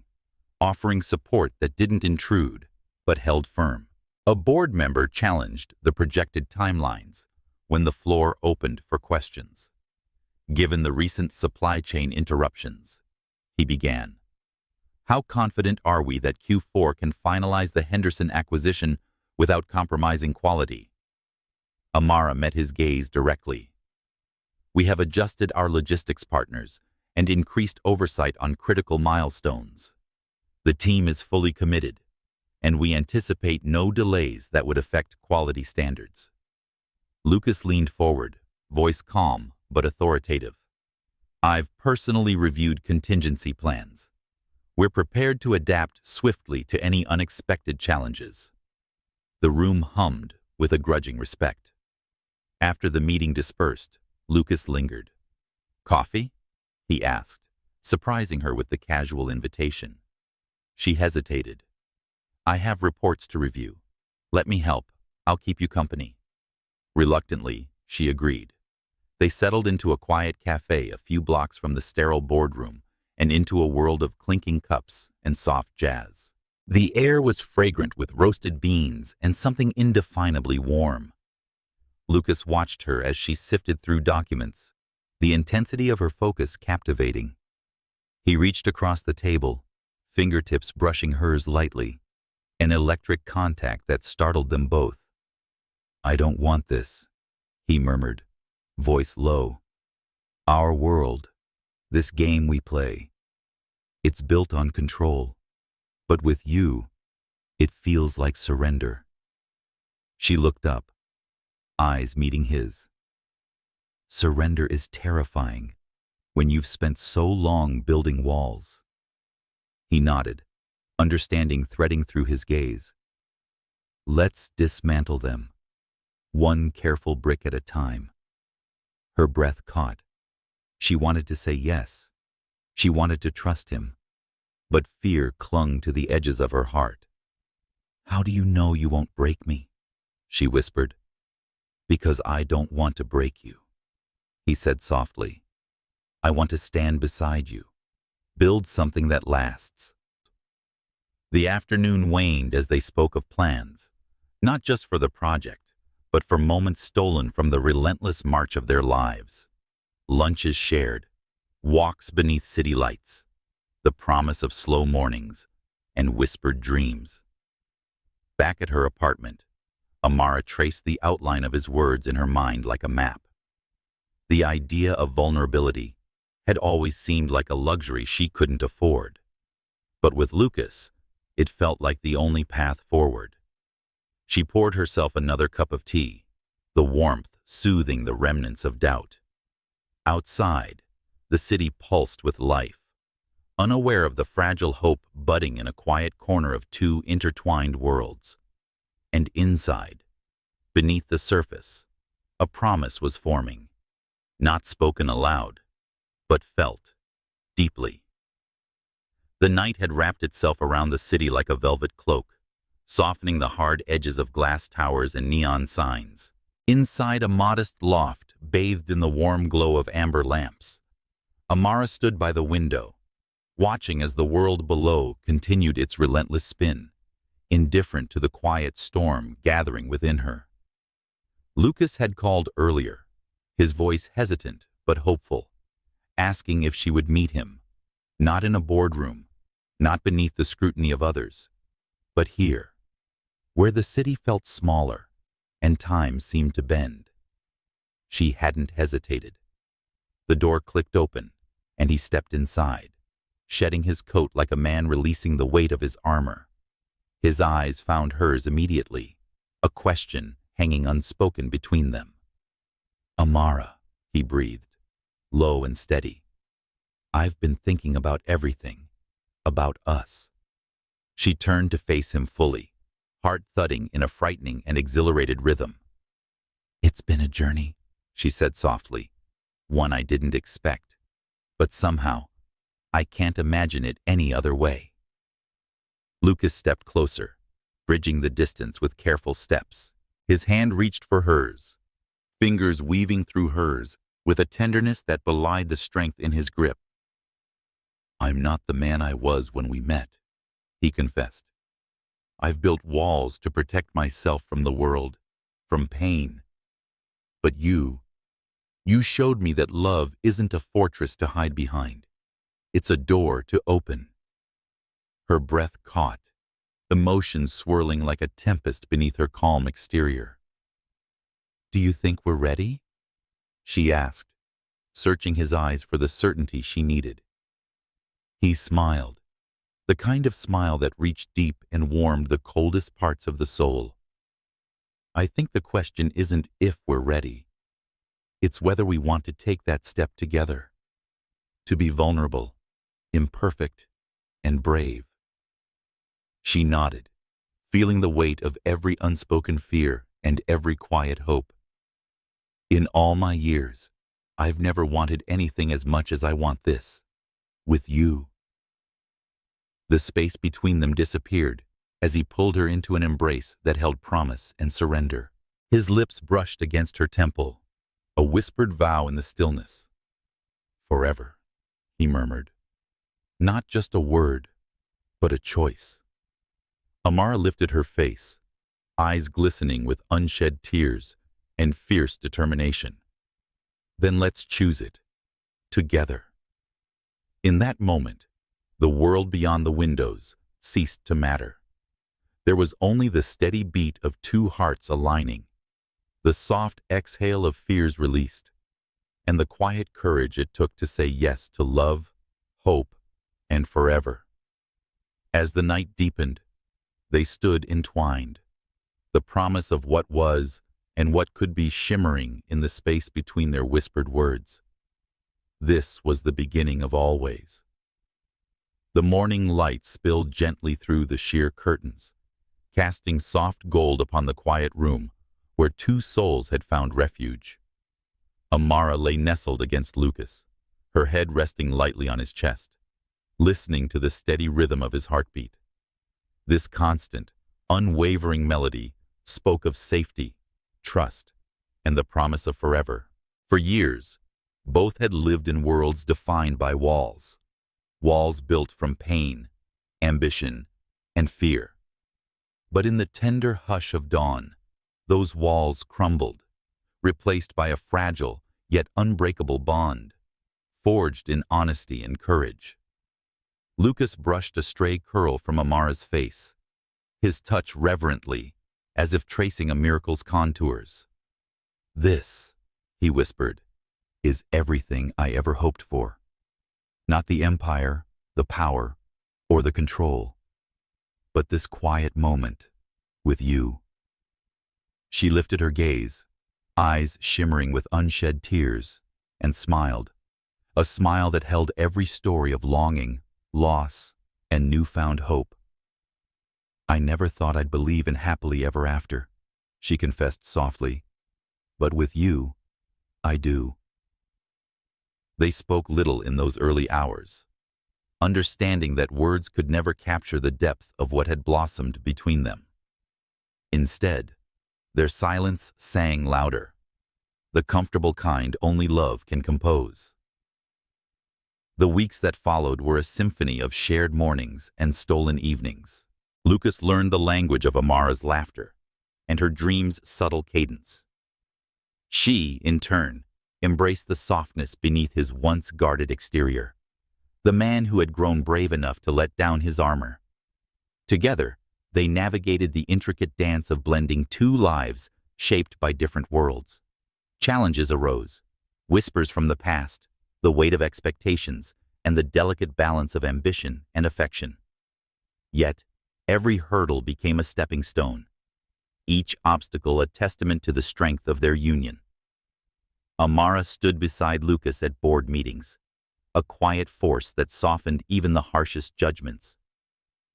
offering support that didn't intrude, but held firm. A board member challenged the projected timelines when the floor opened for questions. Given the recent supply chain interruptions, he began, how confident are we that Q4 can finalize the Henderson acquisition without compromising quality? Amara met his gaze directly. We have adjusted our logistics partners and increased oversight on critical milestones. The team is fully committed, and we anticipate no delays that would affect quality standards. Lucas leaned forward, voice calm but authoritative. I've personally reviewed contingency plans. We're prepared to adapt swiftly to any unexpected challenges. The room hummed with a grudging respect. After the meeting dispersed, Lucas lingered. Coffee? He asked, surprising her with the casual invitation. She hesitated. I have reports to review. Let me help. I'll keep you company. Reluctantly, she agreed. They settled into a quiet cafe a few blocks from the sterile boardroom and into a world of clinking cups and soft jazz. The air was fragrant with roasted beans and something indefinably warm. Lucas watched her as she sifted through documents, the intensity of her focus captivating. He reached across the table, fingertips brushing hers lightly, an electric contact that startled them both. I don't want this, he murmured, voice low. Our world, this game we play, it's built on control, but with you, it feels like surrender. She looked up, eyes meeting his. Surrender is terrifying when you've spent so long building walls. He nodded, understanding threading through his gaze. Let's dismantle them. one careful brick at a time. Her breath caught. She wanted to say yes. She wanted to trust him. But fear clung to the edges of her heart. "How do you know you won't break me?" she whispered. "Because I don't want to break you," he said softly. "I want to stand beside you, build something that lasts." The afternoon waned as they spoke of plans, not just for the project, but for moments stolen from the relentless march of their lives. Lunches shared, walks beneath city lights, the promise of slow mornings, and whispered dreams. Back at her apartment, Amara traced the outline of his words in her mind like a map. The idea of vulnerability had always seemed like a luxury she couldn't afford. But with Lucas, it felt like the only path forward. She poured herself another cup of tea, the warmth soothing the remnants of doubt. Outside, the city pulsed with life, unaware of the fragile hope budding in a quiet corner of two intertwined worlds. And inside, beneath the surface, a promise was forming, not spoken aloud, but felt deeply. The night had wrapped itself around the city like a velvet cloak, softening the hard edges of glass towers and neon signs. Inside a modest loft, bathed in the warm glow of amber lamps, Amara stood by the window, watching as the world below continued its relentless spin, indifferent to the quiet storm gathering within her. Lucas had called earlier, his voice hesitant but hopeful, asking if she would meet him, not in a boardroom, not beneath the scrutiny of others, but here, where the city felt smaller and time seemed to bend. She hadn't hesitated. The door clicked open, and he stepped inside, shedding his coat like a man releasing the weight of his armor. His eyes found hers immediately, a question hanging unspoken between them. "Amara," he breathed, low and steady. "I've been thinking about everything, about us." She turned to face him fully, heart thudding in a frightening and exhilarated rhythm. "It's been a journey," she said softly, "one I didn't expect, but somehow, I can't imagine it any other way." Lucas stepped closer, bridging the distance with careful steps. His hand reached for hers, fingers weaving through hers with a tenderness that belied the strength in his grip. "I'm not the man I was when we met," he confessed. "I've built walls to protect myself from the world, from pain. But you showed me that love isn't a fortress to hide behind. It's a door to open." Her breath caught, emotions swirling like a tempest beneath her calm exterior. "Do you think we're ready?" she asked, searching his eyes for the certainty she needed. He smiled, the kind of smile that reached deep and warmed the coldest parts of the soul. "I think the question isn't if we're ready. It's whether we want to take that step together. To be vulnerable, imperfect, and brave." She nodded, feeling the weight of every unspoken fear and every quiet hope. "In all my years, I've never wanted anything as much as I want this, with you." The space between them disappeared as he pulled her into an embrace that held promise and surrender. His lips brushed against her temple, a whispered vow in the stillness. "Forever," he murmured. Not just a word, but a choice. Amara lifted her face, eyes glistening with unshed tears and fierce determination. "Then let's choose it, together." In that moment, the world beyond the windows ceased to matter. There was only the steady beat of two hearts aligning, the soft exhale of fears released, and the quiet courage it took to say yes to love, hope, and forever. As the night deepened, they stood entwined, the promise of what was and what could be shimmering in the space between their whispered words. This was the beginning of always. The morning light spilled gently through the sheer curtains, casting soft gold upon the quiet room, where two souls had found refuge. Amara lay nestled against Lucas, her head resting lightly on his chest, listening to the steady rhythm of his heartbeat. This constant, unwavering melody spoke of safety, trust, and the promise of forever. For years, both had lived in worlds defined by walls built from pain, ambition, and fear. But in the tender hush of dawn, those walls crumbled, replaced by a fragile yet unbreakable bond, forged in honesty and courage. Lucas brushed a stray curl from Amara's face, his touch reverently, as if tracing a miracle's contours. "This," he whispered, "is everything I ever hoped for. Not the empire, the power, or the control, but this quiet moment with you." She lifted her gaze, eyes shimmering with unshed tears, and smiled, a smile that held every story of longing, loss, and newfound hope. "I never thought I'd believe in happily ever after," she confessed softly, "but with you, I do." They spoke little in those early hours, understanding that words could never capture the depth of what had blossomed between them. Instead, their silence sang louder, the comfortable kind only love can compose. The weeks that followed were a symphony of shared mornings and stolen evenings. Lucas learned the language of Amara's laughter and her dreams' subtle cadence. She, in turn, embraced the softness beneath his once guarded exterior, the man who had grown brave enough to let down his armor. Together, they navigated the intricate dance of blending two lives shaped by different worlds. Challenges arose, whispers from the past, the weight of expectations, and the delicate balance of ambition and affection. Yet, every hurdle became a stepping stone, each obstacle a testament to the strength of their union. Amara stood beside Lucas at board meetings, a quiet force that softened even the harshest judgments.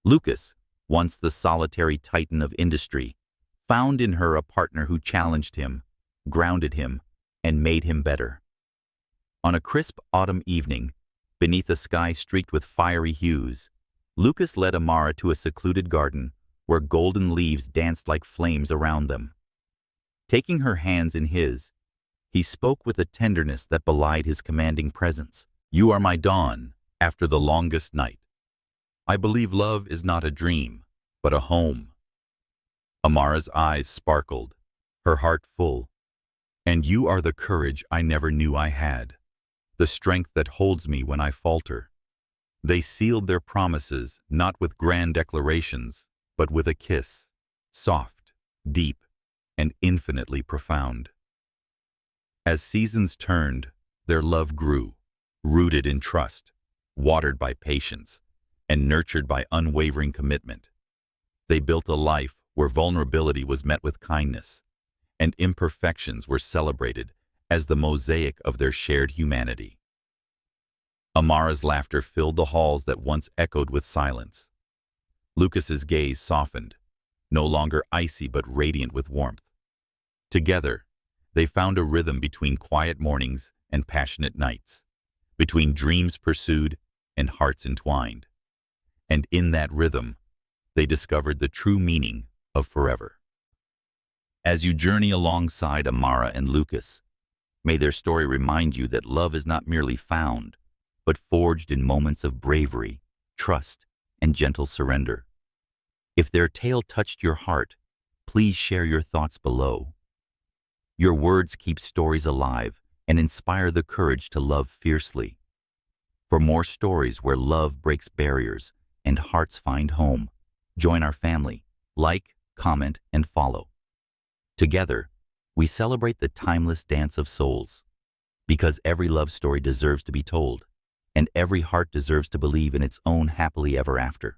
Lucas, once the solitary titan of industry, found in her a partner who challenged him, grounded him, and made him better. On a crisp autumn evening, beneath a sky streaked with fiery hues, Lucas led Amara to a secluded garden where golden leaves danced like flames around them. Taking her hands in his, he spoke with a tenderness that belied his commanding presence. "You are my dawn after the longest night. I believe love is not a dream, but a home." Amara's eyes sparkled, her heart full. "And you are the courage I never knew I had, the strength that holds me when I falter." They sealed their promises not with grand declarations, but with a kiss, soft, deep, and infinitely profound. As seasons turned, their love grew, rooted in trust, watered by patience, and nurtured by unwavering commitment. They built a life where vulnerability was met with kindness, and imperfections were celebrated as the mosaic of their shared humanity. Amara's laughter filled the halls that once echoed with silence. Lucas's gaze softened, no longer icy but radiant with warmth. Together, they found a rhythm between quiet mornings and passionate nights, between dreams pursued and hearts entwined. And in that rhythm, they discovered the true meaning of forever. As you journey alongside Amara and Lucas, may their story remind you that love is not merely found, but forged in moments of bravery, trust, and gentle surrender. If their tale touched your heart, please share your thoughts below. Your words keep stories alive and inspire the courage to love fiercely. For more stories where love breaks barriers and hearts find home, join our family, like, comment, and follow. Together, we celebrate the timeless dance of souls, because every love story deserves to be told, and every heart deserves to believe in its own happily ever after.